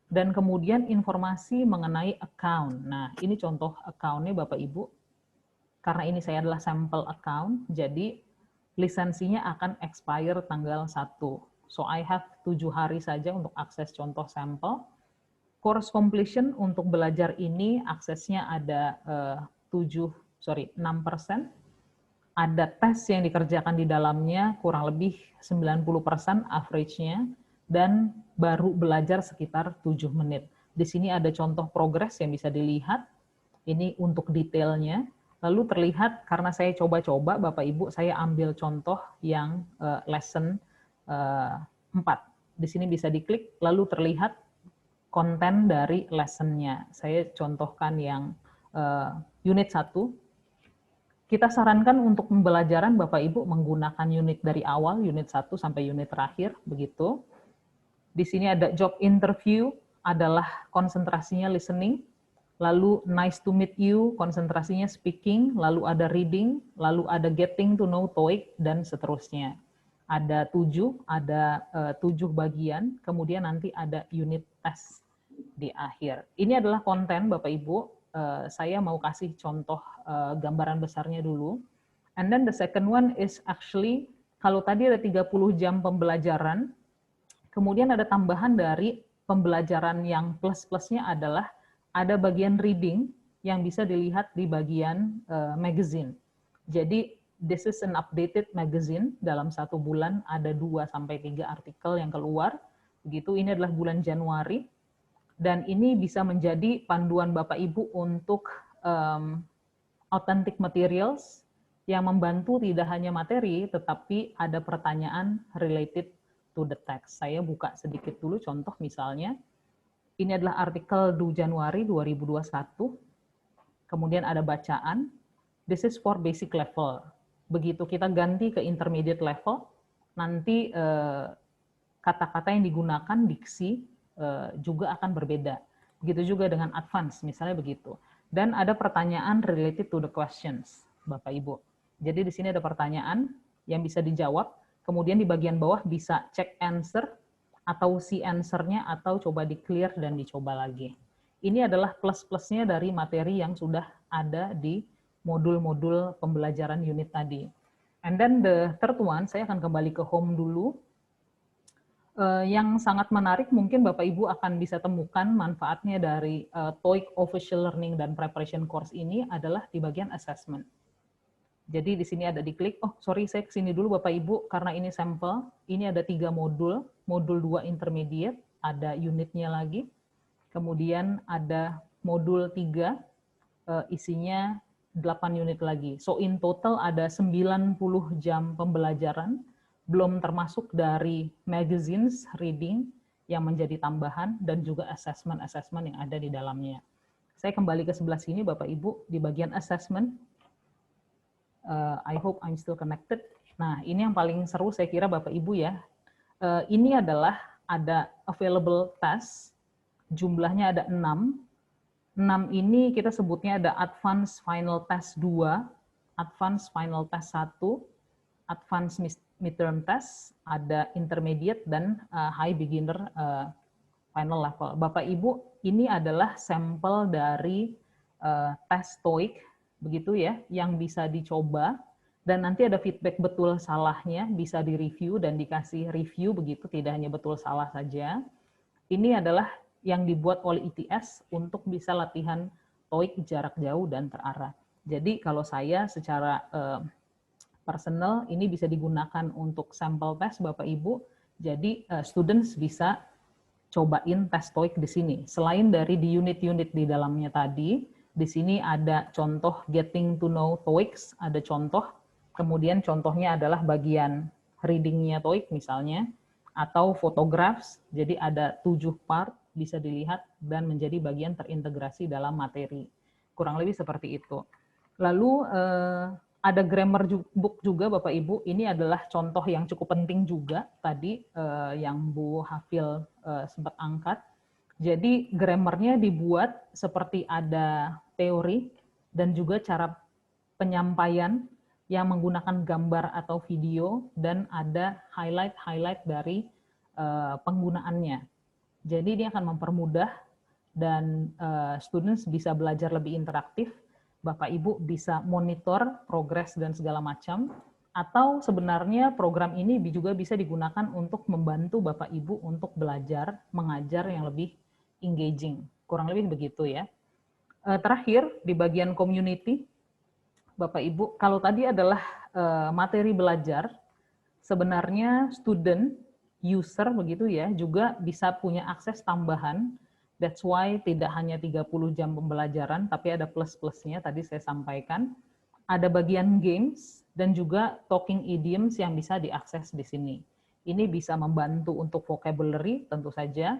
dan kemudian informasi mengenai account. Nah, ini contoh account-nya Bapak Ibu. Karena ini saya adalah sampel account, jadi lisensinya akan expire tanggal 1. So I have 7 hari saja untuk akses contoh sampel. Course completion untuk belajar ini aksesnya ada 6%. Ada tes yang dikerjakan di dalamnya kurang lebih 90% average-nya, dan baru belajar sekitar 7 menit. Di sini ada contoh progres yang bisa dilihat. Ini untuk detailnya. Lalu terlihat, karena saya coba-coba, Bapak Ibu, saya ambil contoh yang lesson 4. Di sini bisa diklik, lalu terlihat konten dari lesson-nya. Saya contohkan yang unit 1. Kita sarankan untuk pembelajaran Bapak Ibu menggunakan unit dari awal, unit 1 sampai unit terakhir, begitu. Di sini ada job interview, adalah konsentrasinya listening. Lalu nice to meet you, konsentrasinya speaking. Lalu ada reading, lalu ada getting to know TOEIC, dan seterusnya. Ada 7 bagian, kemudian nanti ada unit test di akhir. Ini adalah konten Bapak Ibu. Saya mau kasih contoh gambaran besarnya dulu. And then the second one is actually, kalau tadi ada 30 jam pembelajaran, kemudian ada tambahan dari pembelajaran yang plus-plusnya adalah ada bagian reading yang bisa dilihat di bagian magazine. Jadi this is an updated magazine, dalam 1 bulan ada 2-3 artikel yang keluar. Begitu, ini adalah bulan Januari. Dan ini bisa menjadi panduan Bapak Ibu untuk authentic materials yang membantu tidak hanya materi, tetapi ada pertanyaan related to the text. Saya buka sedikit dulu contoh misalnya. Ini adalah artikel 2 Januari 2021. Kemudian ada bacaan. This is for basic level. Begitu kita ganti ke intermediate level, nanti kata-kata yang digunakan, diksi, juga akan berbeda. Begitu juga dengan advance, misalnya begitu. Dan ada pertanyaan related to the questions, Bapak Ibu. Jadi di sini ada pertanyaan yang bisa dijawab, kemudian di bagian bawah bisa check answer, atau see answer-nya, atau coba di-clear dan dicoba lagi. Ini adalah plus-plusnya dari materi yang sudah ada di modul-modul pembelajaran unit tadi. And then the third one, saya akan kembali ke home dulu. Yang sangat menarik mungkin Bapak Ibu akan bisa temukan manfaatnya dari TOEIC Official Learning dan Preparation Course ini adalah di bagian assessment. Jadi di sini ada diklik, oh sorry saya kesini dulu Bapak Ibu karena ini sampel. Ini ada 3 modul, modul 2 intermediate, ada unitnya lagi. Kemudian ada modul 3, isinya 8 unit lagi. So in total ada 90 jam pembelajaran, belum termasuk dari magazines, reading, yang menjadi tambahan, dan juga assessment-assessment yang ada di dalamnya. Saya kembali ke sebelah sini Bapak Ibu, di bagian assessment. I hope I'm still connected. Nah, ini yang paling seru saya kira Bapak Ibu ya. Ini adalah ada available test, jumlahnya ada 6. 6 ini kita sebutnya ada Advanced Final Test 2, Advanced Final Test 1, Advanced Midterm Test, ada Intermediate, dan High Beginner Final Level. Bapak Ibu, ini adalah sampel dari tes TOEIC, begitu ya, yang bisa dicoba, dan nanti ada feedback betul salahnya, bisa direview dan dikasih review, begitu, tidak hanya betul salah saja. Ini adalah yang dibuat oleh ITS untuk bisa latihan TOEIC jarak jauh dan terarah. Jadi kalau saya secara personal, ini bisa digunakan untuk sampel tes Bapak Ibu, jadi students bisa cobain tes TOEIC di sini. Selain dari di unit-unit di dalamnya tadi, di sini ada contoh getting to know TOEIC, ada contoh, kemudian contohnya adalah bagian reading-nya TOEIC misalnya, atau photographs, jadi ada 7 part, bisa dilihat dan menjadi bagian terintegrasi dalam materi. Kurang lebih seperti itu. Lalu ada grammar book juga Bapak Ibu, ini adalah contoh yang cukup penting juga tadi yang Bu Hafil sempat angkat. Jadi grammarnya dibuat seperti ada teori dan juga cara penyampaian yang menggunakan gambar atau video, dan ada highlight-highlight dari penggunaannya. Jadi ini akan mempermudah dan students bisa belajar lebih interaktif. Bapak Ibu bisa monitor progres dan segala macam. Atau sebenarnya program ini juga bisa digunakan untuk membantu Bapak Ibu untuk belajar, mengajar yang lebih engaging. Kurang lebih begitu ya. Terakhir, di bagian community, Bapak Ibu, kalau tadi adalah materi belajar, sebenarnya student, user begitu ya, juga bisa punya akses tambahan. That's why tidak hanya 30 jam pembelajaran, tapi ada plus-plusnya, tadi saya sampaikan. Ada bagian games, dan juga talking idioms yang bisa diakses di sini. Ini bisa membantu untuk vocabulary, tentu saja,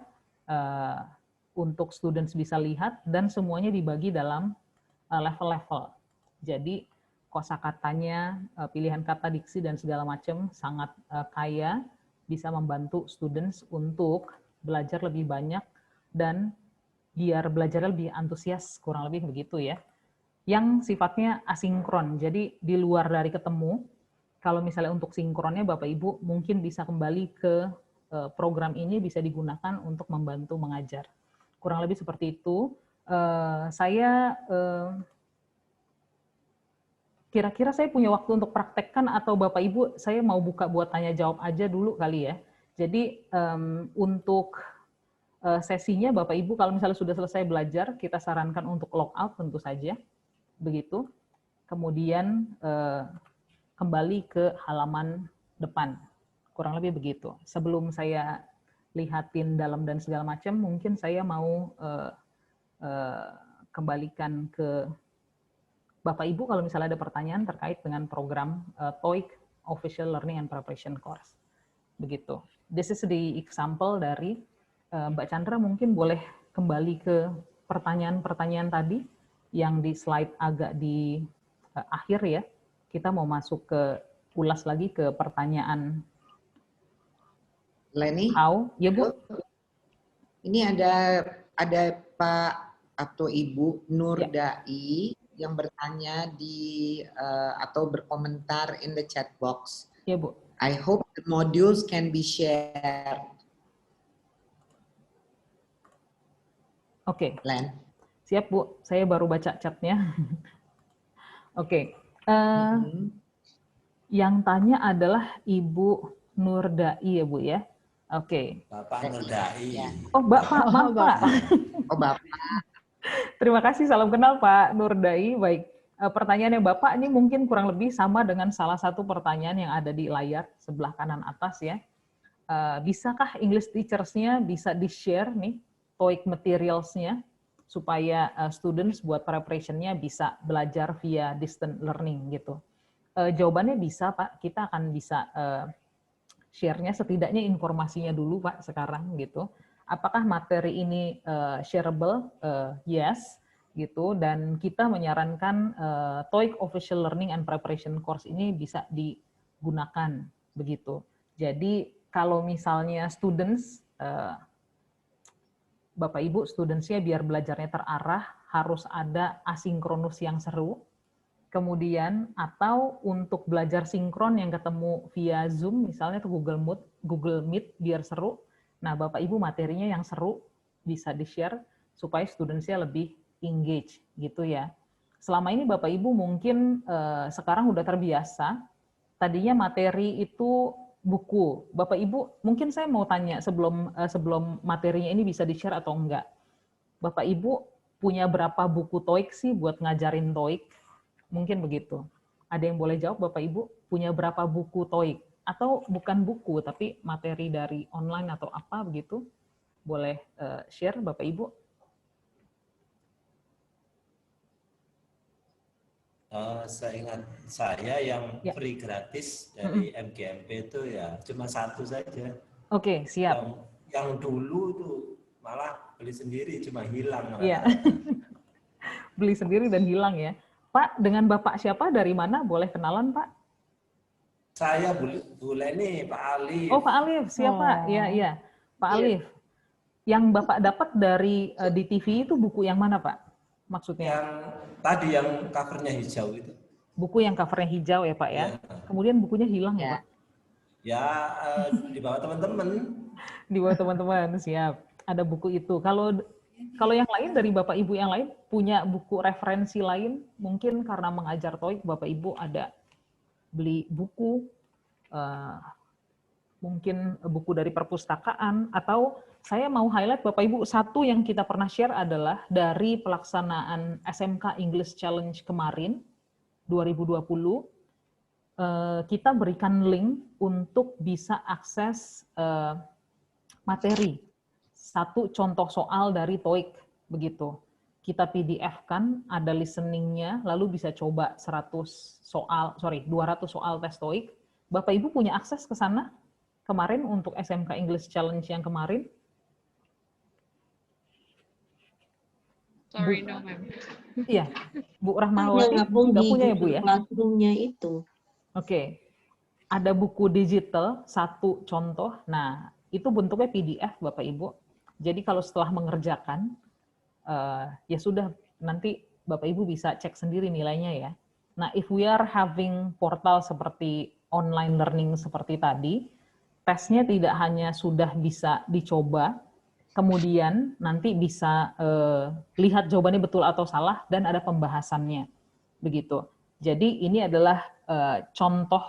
untuk students bisa lihat, dan semuanya dibagi dalam level-level. Jadi, kosakatanya, pilihan kata, diksi, dan segala macam sangat kaya, bisa membantu students untuk belajar lebih banyak, dan biar belajar lebih antusias, kurang lebih begitu ya. Yang sifatnya asinkron, jadi di luar dari ketemu. Kalau misalnya untuk sinkronnya, Bapak Ibu mungkin bisa kembali ke program ini, bisa digunakan untuk membantu mengajar. Kurang lebih seperti itu. Kira-kira saya punya waktu untuk praktekkan, atau Bapak Ibu saya mau buka buat tanya jawab aja dulu kali ya. Jadi untuk sesinya Bapak Ibu kalau misalnya sudah selesai belajar, kita sarankan untuk log out tentu saja. Begitu. Kemudian kembali ke halaman depan. Kurang lebih begitu. Sebelum saya lihatin dalam dan segala macam, mungkin saya mau kembalikan ke Bapak Ibu kalau misalnya ada pertanyaan terkait dengan program TOEIC Official Learning and Preparation Course. Begitu. This is the example dari Mbak Chandra, mungkin boleh kembali ke pertanyaan-pertanyaan tadi yang di slide agak di akhir ya. Kita mau masuk ke ulas lagi ke pertanyaan. Leni? How? Ya Bu. Ini ada Pak atau Ibu Nurdai yang bertanya di atau berkomentar in the chat box. Ya Bu. I hope the modules can be shared. Oke. Len. Siap Bu, saya baru baca chatnya. Oke. Yang tanya adalah Ibu Nurdai ya Bu ya. Oke. Bapak Nurdai. Oh Bapak, maaf Pak. Oh Bapak. Terima kasih, salam kenal Pak Nurdai. Baik, pertanyaannya Bapak ini mungkin kurang lebih sama dengan salah satu pertanyaan yang ada di layar sebelah kanan atas ya. Bisakah English teachers-nya bisa di-share nih TOEIC materials-nya supaya students buat preparation-nya bisa belajar via distant learning gitu. Jawabannya bisa Pak, kita akan bisa share-nya setidaknya informasinya dulu Pak sekarang gitu. Apakah materi ini shareable? Yes, gitu. Dan kita menyarankan TOEIC Official Learning and Preparation Course ini bisa digunakan begitu. Jadi kalau misalnya students, Bapak Ibu students-nya biar belajarnya terarah, harus ada asinkronus yang seru. Kemudian atau untuk belajar sinkron yang ketemu via Zoom misalnya atau Google Meet biar seru. Nah, Bapak Ibu materinya yang seru bisa di-share supaya students-nya lebih engage gitu ya. Selama ini Bapak Ibu mungkin sekarang udah terbiasa. Tadinya materi itu buku. Bapak Ibu, mungkin saya mau tanya sebelum materinya ini bisa di-share atau enggak. Bapak Ibu punya berapa buku TOEIC sih buat ngajarin TOEIC? Mungkin begitu. Ada yang boleh jawab Bapak Ibu? Punya berapa buku TOEIC? Atau bukan buku, tapi materi dari online atau apa begitu? Boleh share Bapak Ibu? Seingat saya yang free gratis dari MGMP itu ya cuma satu saja. Oke, siap. Yang dulu tuh malah beli sendiri cuma hilang. Iya. Beli sendiri dan hilang ya. Pak, dengan Bapak siapa? Dari mana? Boleh kenalan Pak? Saya Bu Leni, Pak Alif. Oh Pak Alif, siapa? Iya, iya. Pak Alif. Yang Bapak dapat dari di TV itu buku yang mana Pak? Maksudnya? Yang tadi yang covernya hijau itu. Buku yang covernya hijau ya Pak ya. Kemudian bukunya hilang ya Pak? Ya, di bawah teman-teman. Di bawah teman-teman, siap. Ada buku itu. Kalau yang lain dari Bapak Ibu yang lain punya buku referensi lain, mungkin karena mengajar TOEIC Bapak Ibu ada beli buku, mungkin buku dari perpustakaan, atau saya mau highlight Bapak Ibu, satu yang kita pernah share adalah dari pelaksanaan SMK English Challenge kemarin 2020, kita berikan link untuk bisa akses materi. Satu contoh soal dari TOEIC, begitu. Kita PDF-kan, ada listeningnya, lalu bisa coba 200 soal tes TOEIC. Bapak Ibu punya akses ke sana kemarin untuk SMK English Challenge yang kemarin? Sorry, no ma'am. Iya, Bu Rahmawati nggak punya ya Bu ya? Classroom-nya itu. Oke, ada buku digital, satu contoh. Nah, itu bentuknya PDF Bapak Ibu. Jadi kalau setelah mengerjakan, ya sudah, nanti Bapak Ibu bisa cek sendiri nilainya ya. Nah, if we are having portal seperti online learning seperti tadi, tesnya tidak hanya sudah bisa dicoba, kemudian nanti bisa lihat jawabannya betul atau salah, dan ada pembahasannya. Begitu. Jadi ini adalah contoh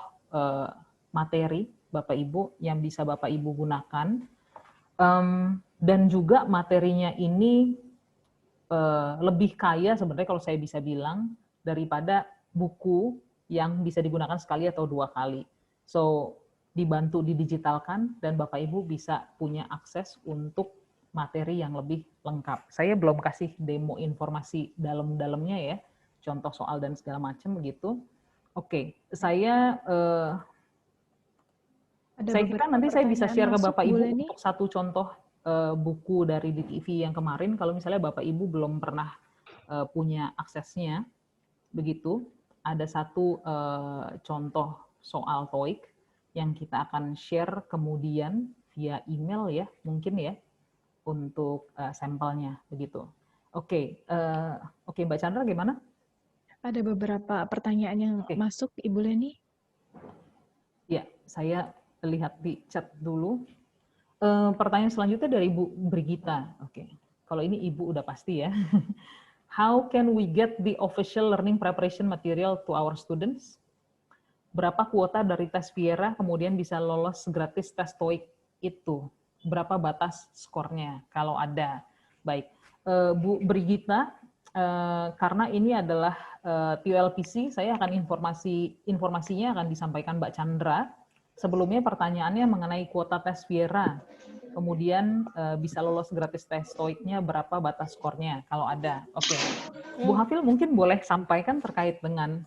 materi Bapak Ibu yang bisa Bapak Ibu gunakan. Dan juga materinya ini lebih kaya sebenarnya kalau saya bisa bilang daripada buku yang bisa digunakan sekali atau 2 kali. So, dibantu didigitalkan dan Bapak Ibu bisa punya akses untuk materi yang lebih lengkap. Saya belum kasih demo informasi dalam-dalamnya ya, contoh soal dan segala macam begitu. Oke, saya kira nanti saya bisa share ke Bapak Ibu untuk satu contoh buku dari DTV yang kemarin, kalau misalnya Bapak Ibu belum pernah punya aksesnya, begitu, ada satu contoh soal TOEIC yang kita akan share kemudian via email ya, mungkin ya, untuk sampelnya, begitu. Oke, Mbak Chandra gimana? Ada beberapa pertanyaan yang masuk, Ibu Leni. Ya, saya lihat di chat dulu. Pertanyaan selanjutnya dari Bu Brigita. Oke, kalau ini Ibu udah pasti ya. How can we get the official learning preparation material to our students? Berapa kuota dari tes Viera kemudian bisa lolos gratis tes TOEIC itu? Berapa batas skornya kalau ada? Baik, Bu Brigita, karena ini adalah TULPC, saya akan informasinya akan disampaikan Mbak Chandra. Sebelumnya pertanyaannya mengenai kuota tes Viera, kemudian bisa lolos gratis tes TOEIC-nya, berapa batas skornya kalau ada. Oke, Bu Hafil mungkin boleh sampaikan terkait dengan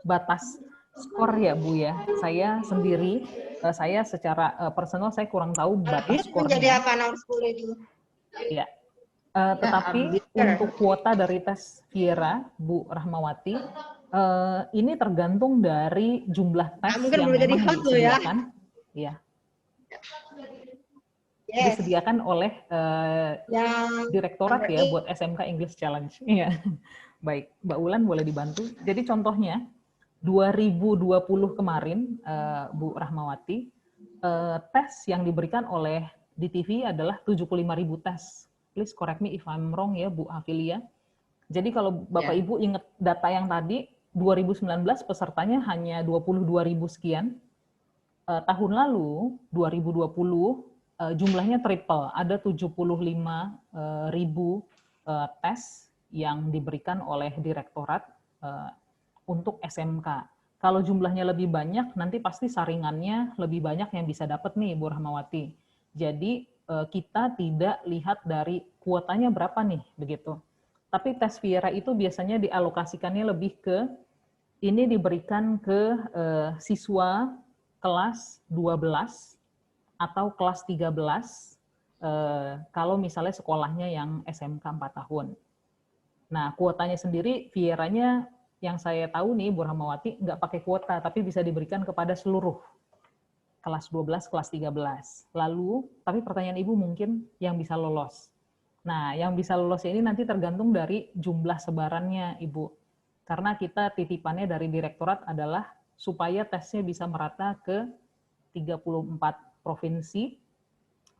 batas skor ya Bu ya. Saya sendiri, saya secara personal saya kurang tahu batas skornya. Menjadi apa nomor 10 itu? Ya. Tetapi untuk kuota dari tes Viera, Bu Rahmawati, ini tergantung dari jumlah tes yang memang disediakan, ya. Disediakan oleh direktorat ya buat SMK English Challenge. Iya. Baik, Mbak Ulan boleh dibantu. Jadi contohnya 2020 kemarin, Bu Rahmawati, tes yang diberikan oleh DTV adalah 75.000 tes. Please correct me if I'm wrong ya, Bu Afilia. Jadi kalau Bapak Ibu ingat data yang tadi, 2019 pesertanya hanya 22.000 sekian. Tahun lalu, 2020, jumlahnya triple, ada 75.000 tes yang diberikan oleh direktorat untuk SMK. Kalau jumlahnya lebih banyak, nanti pasti saringannya lebih banyak yang bisa dapat nih, Bu Rahmawati. Jadi kita tidak lihat dari kuotanya berapa nih, begitu. Tapi tes Viera itu biasanya dialokasikannya lebih ke, ini diberikan ke siswa kelas 12 atau kelas 13, kalau misalnya sekolahnya yang SMK 4 tahun. Nah, kuotanya sendiri, Vieranya yang saya tahu nih, Bu Rahmawati, nggak pakai kuota, tapi bisa diberikan kepada seluruh kelas 12, kelas 13. Lalu, tapi pertanyaan Ibu mungkin yang bisa lolos. Nah, yang bisa lolos ini nanti tergantung dari jumlah sebarannya, Ibu. Karena kita titipannya dari direktorat adalah supaya tesnya bisa merata ke 34 provinsi,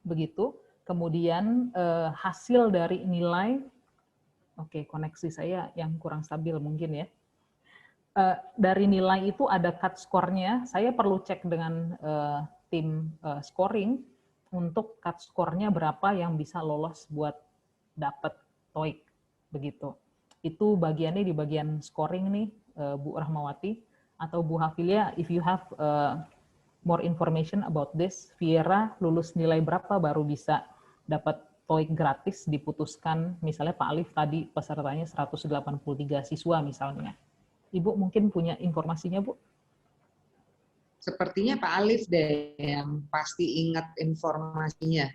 begitu. Kemudian hasil dari nilai, oke, koneksi saya yang kurang stabil mungkin ya. Dari nilai itu ada cut score-nya, saya perlu cek dengan tim scoring untuk cut score-nya berapa yang bisa lolos buat dapat TOEIC, begitu. Itu bagiannya di bagian scoring nih, Bu Rahmawati atau Bu Hafilia, if you have more information about this, Viera lulus nilai berapa baru bisa dapat TOEIC gratis diputuskan, misalnya Pak Alif tadi pesertanya 183 siswa misalnya. Ibu mungkin punya informasinya, Bu? Sepertinya Pak Alif deh yang pasti ingat informasinya.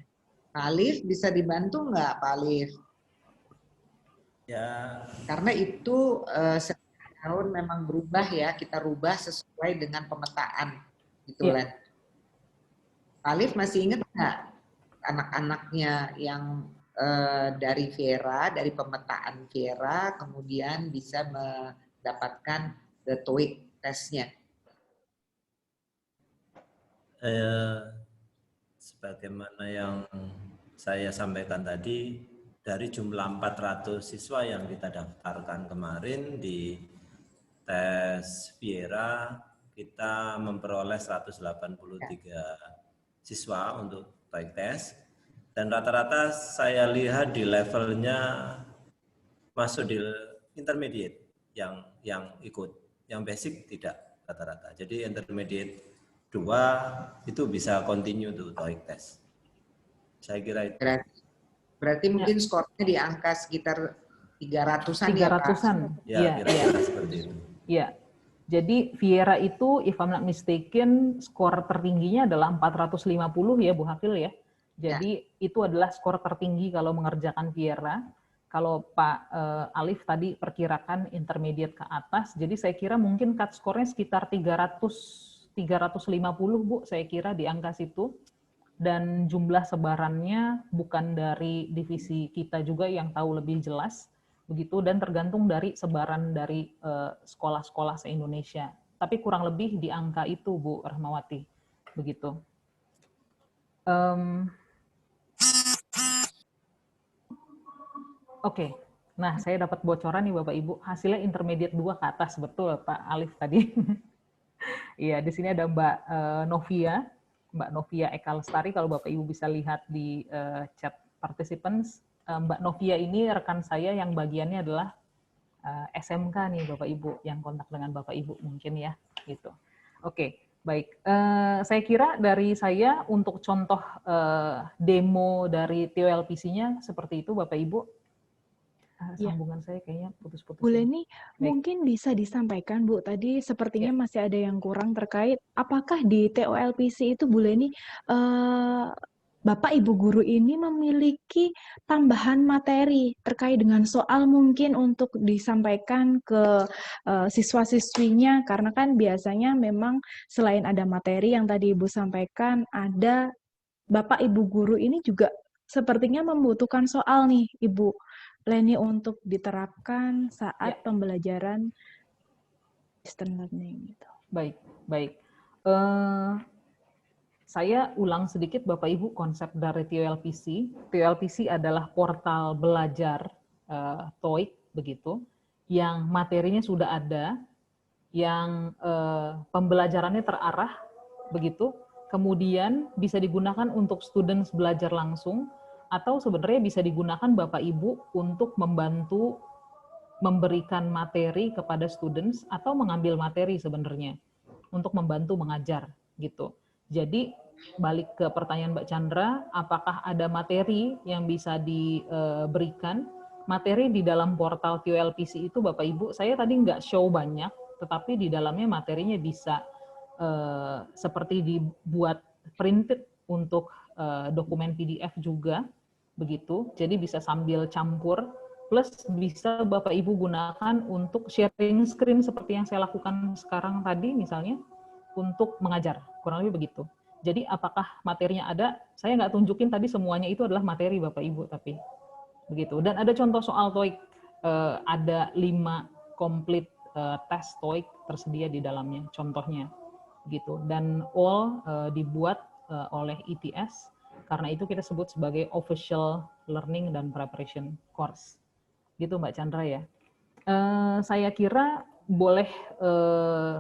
Pak Alif bisa dibantu nggak, Pak Alif? Ya. Karena itu setiap tahun memang berubah ya, kita rubah sesuai dengan pemetaan. Gitu, Len. Pak Alif masih ingat nggak anak-anaknya yang dari Viera, dari pemetaan Viera, kemudian bisa mendapatkan the TOEIC tesnya? Sebagaimana yang saya sampaikan tadi, dari jumlah 400 siswa yang kita daftarkan kemarin di tes Viera, kita memperoleh 183 siswa untuk TOEIC test, dan rata-rata saya lihat di levelnya masuk di intermediate yang ikut, yang basic tidak rata-rata. Jadi intermediate 2 itu bisa continue to TOEIC test. Saya kira itu. Berarti mungkin skornya di angka sekitar 300-an ya, Pak? 300-an. Ya, kira-kira seperti itu. Iya. Jadi Viera itu, if I'm not mistaken, skor tertingginya adalah 450 ya, Bu Hafil ya. Jadi itu adalah skor tertinggi kalau mengerjakan Viera. Kalau Pak Alif tadi perkirakan intermediate ke atas, jadi saya kira mungkin cut skornya sekitar 350 Bu, saya kira di angka situ. Dan jumlah sebarannya bukan dari divisi kita juga yang tahu lebih jelas, begitu, dan tergantung dari sebaran dari sekolah-sekolah se-Indonesia. Tapi kurang lebih di angka itu, Bu Rahmawati, begitu. Oke. Nah, saya dapat bocoran nih Bapak Ibu, hasilnya intermediate 2 ke atas, betul Pak Alif tadi. Iya, di sini ada Mbak Novia Eka Lestari, kalau Bapak Ibu bisa lihat di chat participants. Mbak Novia ini rekan saya yang bagiannya adalah SMK nih Bapak Ibu, yang kontak dengan Bapak Ibu mungkin ya, gitu. Oke, baik. Saya kira dari saya untuk contoh demo dari TOLPC-nya seperti itu Bapak Ibu. Sambungan saya kayaknya putus-putus. Bu Leni, mungkin bisa disampaikan Bu, tadi sepertinya masih ada yang kurang terkait apakah di TOLPC itu Bu Leni, Bapak Ibu guru ini memiliki tambahan materi terkait dengan soal mungkin untuk disampaikan ke siswa-siswinya, karena kan biasanya memang selain ada materi yang tadi Ibu sampaikan, ada Bapak Ibu guru ini juga sepertinya membutuhkan soal nih Ibu Leni untuk diterapkan saat pembelajaran distance learning gitu. Baik, baik. Saya ulang sedikit Bapak Ibu konsep dari TOLPC. TOLPC adalah portal belajar TOEIC begitu, yang materinya sudah ada, yang pembelajarannya terarah begitu, kemudian bisa digunakan untuk students belajar langsung, atau sebenarnya bisa digunakan Bapak Ibu untuk membantu memberikan materi kepada students atau mengambil materi sebenarnya untuk membantu mengajar gitu. Jadi balik ke pertanyaan Mbak Chandra, apakah ada materi yang bisa diberikan? Materi di dalam portal TOLPC itu Bapak Ibu, saya tadi nggak show banyak, tetapi di dalamnya materinya bisa seperti dibuat printed untuk dokumen PDF juga, begitu. Jadi bisa sambil campur, plus bisa Bapak Ibu gunakan untuk sharing screen seperti yang saya lakukan sekarang tadi misalnya, untuk mengajar, kurang lebih begitu. Jadi apakah materinya ada? Saya nggak tunjukin tadi semuanya itu adalah materi Bapak Ibu, tapi begitu. Dan ada contoh soal TOEIC, ada 5 complete tes TOEIC tersedia di dalamnya, contohnya gitu. Dan all dibuat oleh ITS, karena itu kita sebut sebagai official learning dan preparation course. Gitu Mbak Chandra ya. Saya kira boleh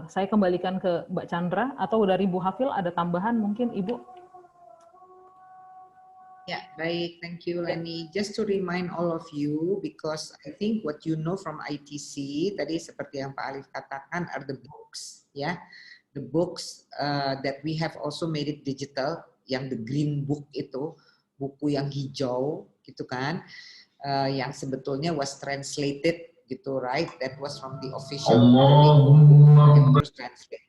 saya kembalikan ke Mbak Chandra, atau dari Bu Hafil ada tambahan mungkin Ibu? Ya, baik. Thank you, Leni. Just to remind all of you, because I think what you know from ITC, tadi seperti yang Pak Alif katakan, are the books, ya. The books that we have also made it digital, yang the green book itu, buku yang hijau, gitu kan, yang sebetulnya was translated, gitu, right? That was from the official book, translate.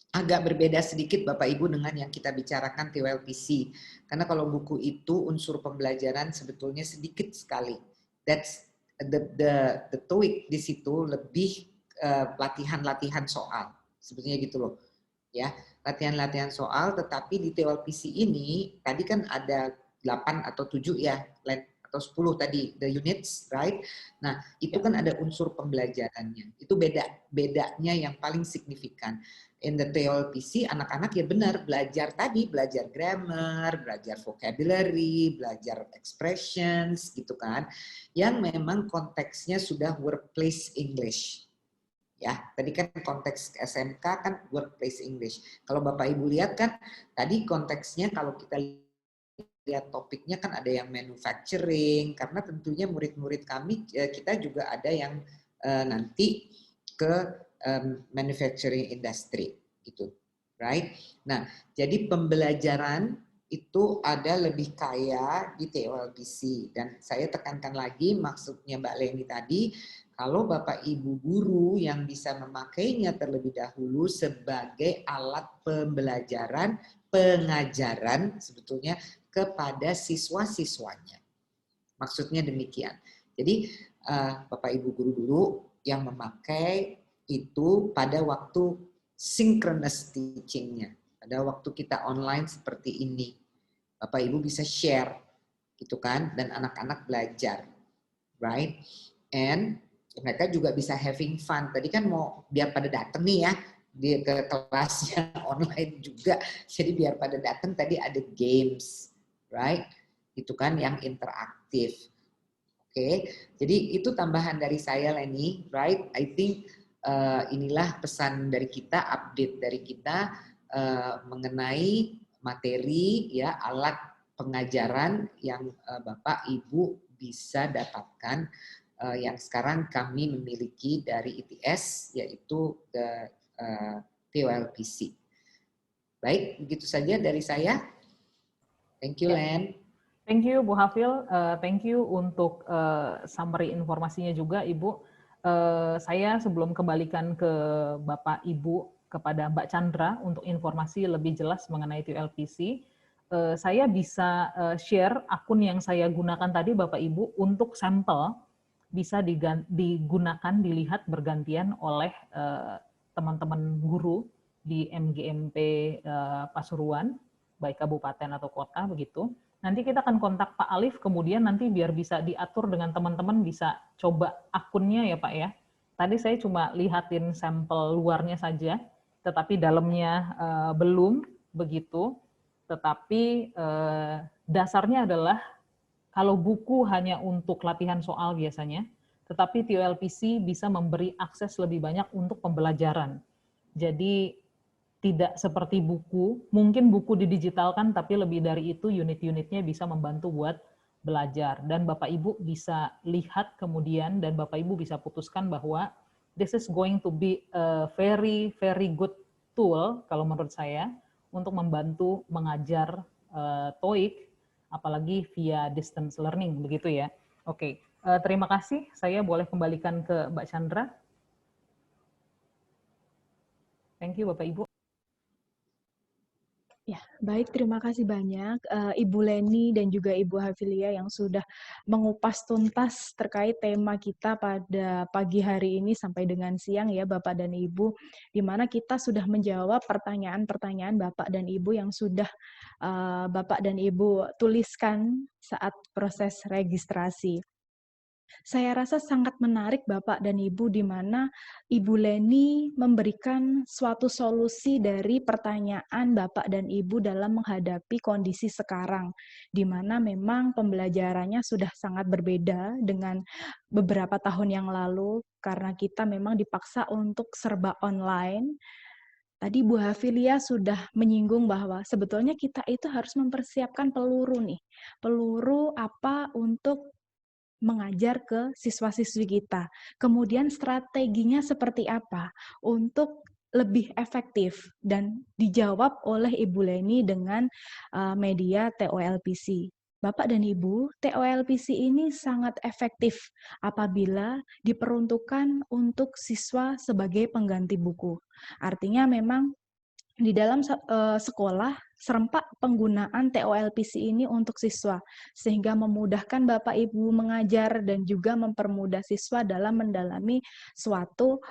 Agak berbeda sedikit Bapak Ibu dengan yang kita bicarakan TOLPC. Karena kalau buku itu unsur pembelajaran sebetulnya sedikit sekali. That's the TOEIC di situ lebih latihan-latihan soal. Sebetulnya gitu loh. Ya, latihan-latihan soal, tetapi di TOLPC ini tadi kan ada 8 atau 7 ya, atau 10 tadi, the units, right? Nah, itu kan ada unsur pembelajarannya. Itu bedanya yang paling signifikan. In the TOLPC, anak-anak ya benar belajar tadi, belajar grammar, belajar vocabulary, belajar expressions, gitu kan. Yang memang konteksnya sudah workplace English. Ya, tadi kan konteks SMK kan workplace English. Kalau Bapak Ibu lihat kan, tadi konteksnya kalau kita lihat topiknya kan ada yang manufacturing, karena tentunya murid-murid kami, kita juga ada yang nanti ke manufacturing industry gitu, right? Nah, jadi pembelajaran itu ada lebih kaya di TOLPC, dan saya tekankan lagi maksudnya Mbak Leni tadi, kalau Bapak Ibu guru yang bisa memakainya terlebih dahulu sebagai alat pembelajaran, pengajaran sebetulnya kepada siswa-siswanya. Maksudnya demikian. Jadi Bapak Ibu guru dulu yang memakai itu pada waktu synchronous teaching-nya. Pada waktu kita online seperti ini. Bapak Ibu bisa share gitu kan, dan anak-anak belajar. Right? And mereka juga bisa having fun. Tadi kan mau biar pada datang nih ya, dia ke kelasnya online juga. Jadi biar pada datang tadi ada games, right? Itu kan yang interaktif. Oke. Jadi itu tambahan dari saya Leni, right? I think inilah pesan dari kita, update dari kita mengenai materi ya, alat pengajaran yang Bapak Ibu bisa dapatkan yang sekarang kami memiliki dari ITS, yaitu TOLPC. Baik, begitu saja dari saya. Thank you, Len. Thank you, Bu Hafil. Thank you untuk summary informasinya juga, Ibu. Saya sebelum kembalikan ke Bapak Ibu, kepada Mbak Chandra untuk informasi lebih jelas mengenai TOLPC, saya bisa share akun yang saya gunakan tadi Bapak Ibu untuk sampel, bisa digunakan, dilihat bergantian oleh teman-teman guru di MGMP Pasuruan, baik kabupaten atau kota begitu. Nanti kita akan kontak Pak Alif, kemudian nanti biar bisa diatur dengan teman-teman, bisa coba akunnya ya Pak ya. Tadi saya cuma lihatin sampel luarnya saja, tetapi dalamnya belum begitu. Tetapi dasarnya adalah kalau buku hanya untuk latihan soal biasanya, tetapi TOLPC bisa memberi akses lebih banyak untuk pembelajaran. Jadi tidak seperti buku, mungkin buku didigitalkan, tapi lebih dari itu unit-unitnya bisa membantu buat belajar. Dan Bapak Ibu bisa lihat kemudian, dan Bapak Ibu bisa putuskan bahwa this is going to be a very, very good tool, kalau menurut saya, untuk membantu mengajar TOEIC, apalagi via distance learning, begitu ya. Oke, terima kasih. Saya boleh kembalikan ke Mbak Chandra. Thank you, Bapak Ibu. Ya, baik, terima kasih banyak Ibu Leni dan juga Ibu Hafilia yang sudah mengupas tuntas terkait tema kita pada pagi hari ini sampai dengan siang ya Bapak dan Ibu, di mana kita sudah menjawab pertanyaan-pertanyaan Bapak dan Ibu yang sudah Bapak dan Ibu tuliskan saat proses registrasi. Saya rasa sangat menarik Bapak dan Ibu, di mana Ibu Leni memberikan suatu solusi dari pertanyaan Bapak dan Ibu dalam menghadapi kondisi sekarang, di mana memang pembelajarannya sudah sangat berbeda dengan beberapa tahun yang lalu, karena kita memang dipaksa untuk serba online. Tadi Bu Hafilia sudah menyinggung bahwa sebetulnya kita itu harus mempersiapkan peluru nih. Peluru apa untuk mengajar ke siswa-siswi kita. Kemudian strateginya seperti apa untuk lebih efektif, dan dijawab oleh Ibu Leni dengan media TOLPC. Bapak dan Ibu, TOLPC ini sangat efektif apabila diperuntukkan untuk siswa sebagai pengganti buku. Artinya memang di dalam sekolah serempak penggunaan TOLPC ini untuk siswa, sehingga memudahkan Bapak Ibu mengajar dan juga mempermudah siswa dalam mendalami suatu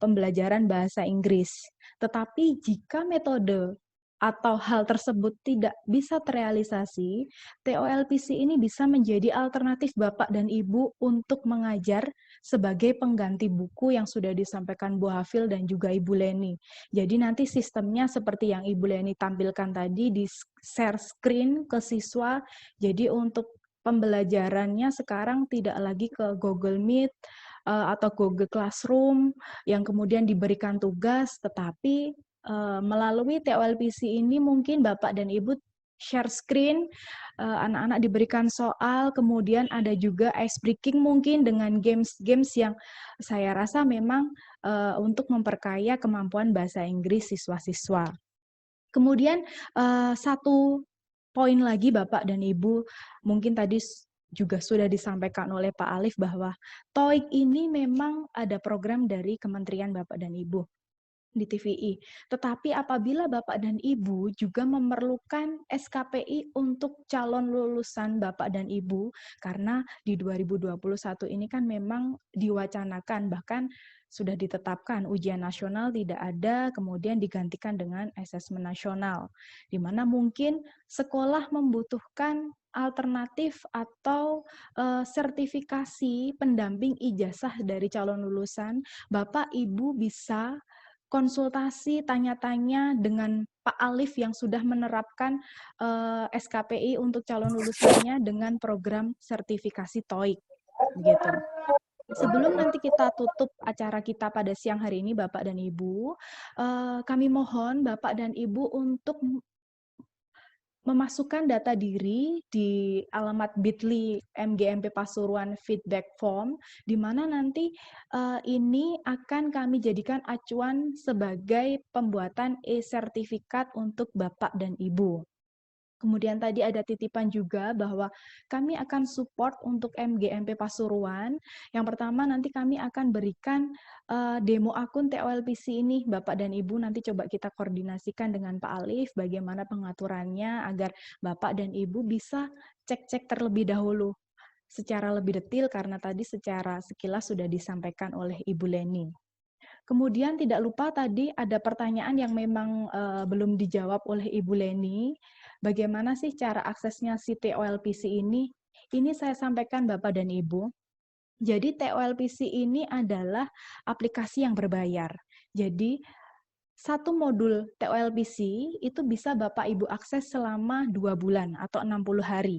pembelajaran bahasa Inggris. Tetapi jika metode atau hal tersebut tidak bisa terrealisasi, TOLPC ini bisa menjadi alternatif Bapak dan Ibu untuk mengajar sebagai pengganti buku yang sudah disampaikan Bu Hafil dan juga Ibu Leni. Jadi nanti sistemnya seperti yang Ibu Leni tampilkan tadi, di share screen ke siswa. Jadi untuk pembelajarannya sekarang tidak lagi ke Google Meet atau Google Classroom yang kemudian diberikan tugas, tetapi melalui TOLPC ini mungkin Bapak dan Ibu share screen, anak-anak diberikan soal, kemudian ada juga ice breaking mungkin dengan games-games yang saya rasa memang untuk memperkaya kemampuan bahasa Inggris siswa-siswa. Kemudian satu poin lagi Bapak dan Ibu, mungkin tadi juga sudah disampaikan oleh Pak Alif bahwa TOEIC ini memang ada program dari Kementerian Bapak dan Ibu di TVI. Tetapi apabila Bapak dan Ibu juga memerlukan SKPI untuk calon lulusan Bapak dan Ibu, karena di 2021 ini kan memang diwacanakan, bahkan sudah ditetapkan ujian nasional tidak ada, kemudian digantikan dengan asesmen nasional, di mana mungkin sekolah membutuhkan alternatif atau sertifikasi pendamping ijazah dari calon lulusan. Bapak Ibu bisa konsultasi, tanya-tanya dengan Pak Alif yang sudah menerapkan SKPI untuk calon lulusannya dengan program sertifikasi TOEIC. Begitu. Sebelum nanti kita tutup acara kita pada siang hari ini, Bapak dan Ibu, kami mohon Bapak dan Ibu untuk memasukkan data diri di alamat bit.ly MGMP Pasuruan feedback form, di mana nanti ini akan kami jadikan acuan sebagai pembuatan e-sertifikat untuk Bapak dan Ibu. Kemudian tadi ada titipan juga bahwa kami akan support untuk MGMP Pasuruan. Yang pertama nanti kami akan berikan demo akun TOLPC ini, Bapak dan Ibu, nanti coba kita koordinasikan dengan Pak Alif bagaimana pengaturannya agar Bapak dan Ibu bisa cek-cek terlebih dahulu secara lebih detail, karena tadi secara sekilas sudah disampaikan oleh Ibu Leni. Kemudian tidak lupa tadi ada pertanyaan yang memang belum dijawab oleh Ibu Leni. Bagaimana sih cara aksesnya si TOLPC ini? Ini saya sampaikan Bapak dan Ibu. Jadi TOLPC ini adalah aplikasi yang berbayar. Jadi satu modul TOLPC itu bisa Bapak Ibu akses selama 2 bulan atau 60 hari.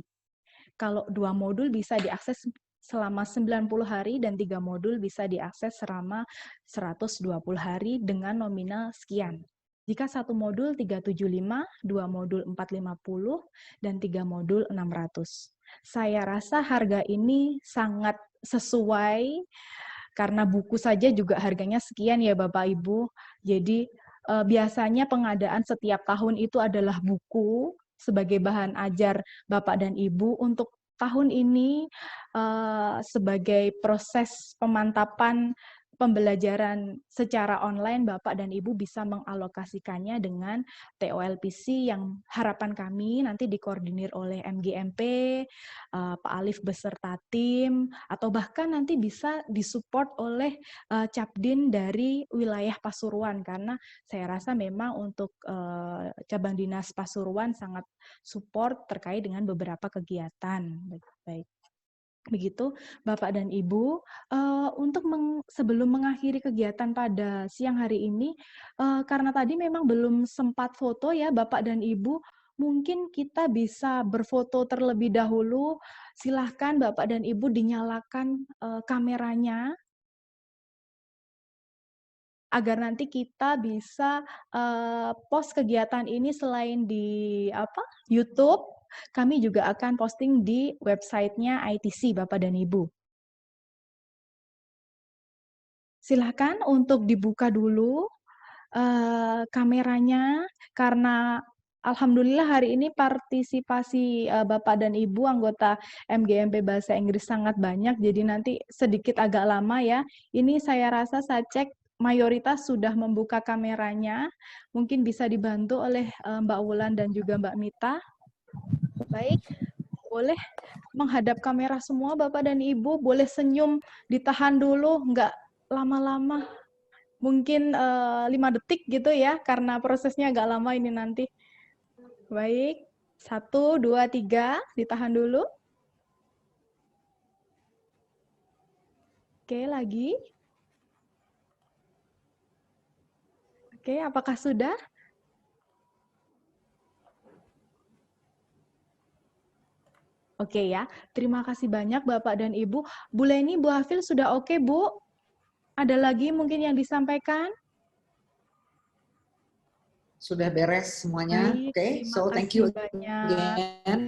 Kalau 2 modul bisa diakses selama 90 hari dan 3 modul bisa diakses selama 120 hari dengan nominal sekian. Jika satu modul 375, 2 modul 450, dan 3 modul 600. Saya rasa harga ini sangat sesuai, karena buku saja juga harganya sekian ya Bapak Ibu. Jadi biasanya pengadaan setiap tahun itu adalah buku sebagai bahan ajar Bapak dan Ibu. Untuk tahun ini sebagai proses pemantapan pembelajaran secara online, Bapak dan Ibu bisa mengalokasikannya dengan TOLPC yang harapan kami nanti dikoordinir oleh MGMP, Pak Alif beserta tim, atau bahkan nanti bisa disupport oleh Capdin dari wilayah Pasuruan, karena saya rasa memang untuk cabang dinas Pasuruan sangat support terkait dengan beberapa kegiatan. Baik. Begitu, Bapak dan Ibu, untuk sebelum mengakhiri kegiatan pada siang hari ini, karena tadi memang belum sempat foto ya Bapak dan Ibu, mungkin kita bisa berfoto terlebih dahulu. Silahkan Bapak dan Ibu dinyalakan kameranya, agar nanti kita bisa post kegiatan ini selain di YouTube, kami juga akan posting di websitenya ITC Bapak dan Ibu. Silahkan untuk dibuka dulu kameranya, karena alhamdulillah hari ini partisipasi Bapak dan Ibu anggota MGMP Bahasa Inggris sangat banyak, jadi nanti sedikit agak lama ya. Ini saya rasa saya cek mayoritas sudah membuka kameranya, mungkin bisa dibantu oleh Mbak Wulan dan juga Mbak Mita. Baik, boleh menghadap kamera semua Bapak dan Ibu, boleh senyum, ditahan dulu, nggak lama-lama, mungkin 5 detik gitu ya, karena prosesnya agak lama ini nanti. Baik, 1, 2, 3, ditahan dulu. Oke, lagi. Oke, apakah sudah? Oke ya, terima kasih banyak Bapak dan Ibu. Bu Leni, Bu Hafil sudah oke, Bu? Ada lagi mungkin yang disampaikan? Sudah beres semuanya. Baik, Oke, terima so thank kasih you banyak. again.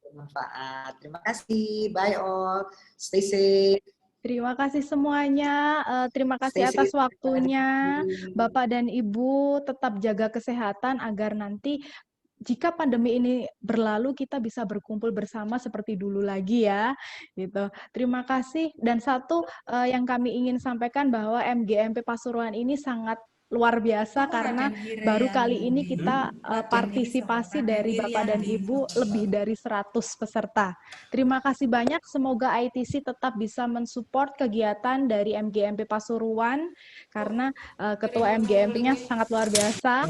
Bermanfaat. Terima kasih. Bye all. Stay safe. Terima kasih semuanya. Terima kasih Stay atas safe. waktunya. Bapak dan Ibu tetap jaga kesehatan agar nanti jika pandemi ini berlalu, kita bisa berkumpul bersama seperti dulu lagi ya, gitu. Terima kasih. Dan satu yang kami ingin sampaikan bahwa MGMP Pasuruan ini sangat luar biasa karena baru kali ini kita partisipasi dari Bapak dan Ibu lebih dari 100 peserta. Terima kasih banyak. Semoga ITC tetap bisa mensupport kegiatan dari MGMP Pasuruan karena Ketua MGMP-nya sangat luar biasa.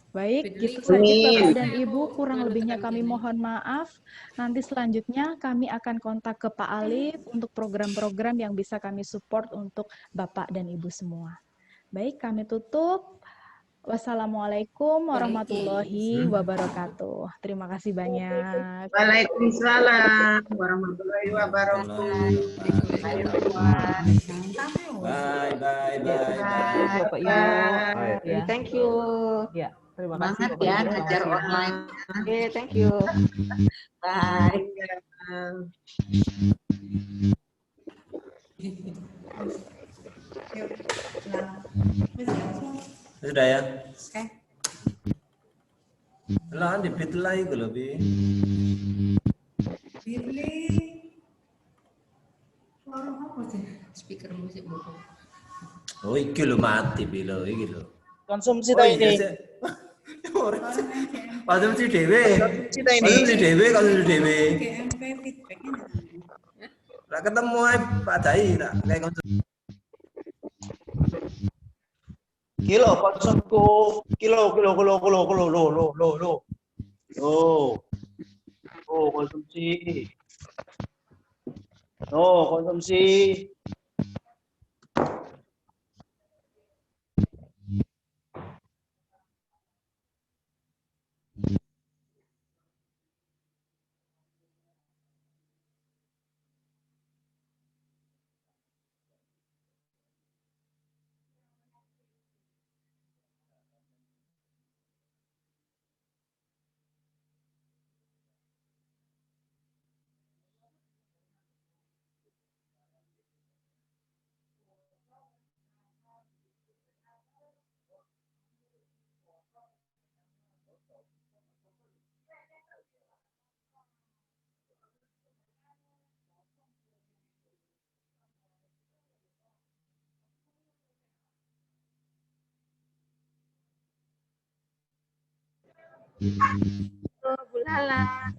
Baik, gitu saja Bapak dan Ibu, kurang lebihnya kami mohon maaf. Nanti selanjutnya kami akan kontak ke Pak Alif untuk program-program yang bisa kami support untuk Bapak dan Ibu semua. Baik, kami tutup. Wassalamualaikum warahmatullahi wabarakatuh. Terima kasih banyak. Waalaikumsalam warahmatullahi wabarakatuh. Bye, bye, bye, Bapak Ibu. Ya. Thank you. Ya, terima kasih Semangat Bapak ya Ibu. ngajar online. Okay, thank you. Bye. Sudah ya? Lah, di bit lagi kalau bi. Speaker musik buku. Oh, iki lo mati bilo, iki lo. Konsumsi ta ini. Konsumsi dewe. Konsumsi dewe, konsumsi dewe. Lah ketemu Pak Dai tak kayak konsumsi. Kilo konsumku. Kilo. Lo. Oh, konsumsi. Oh, konsumsi. Bu Lala.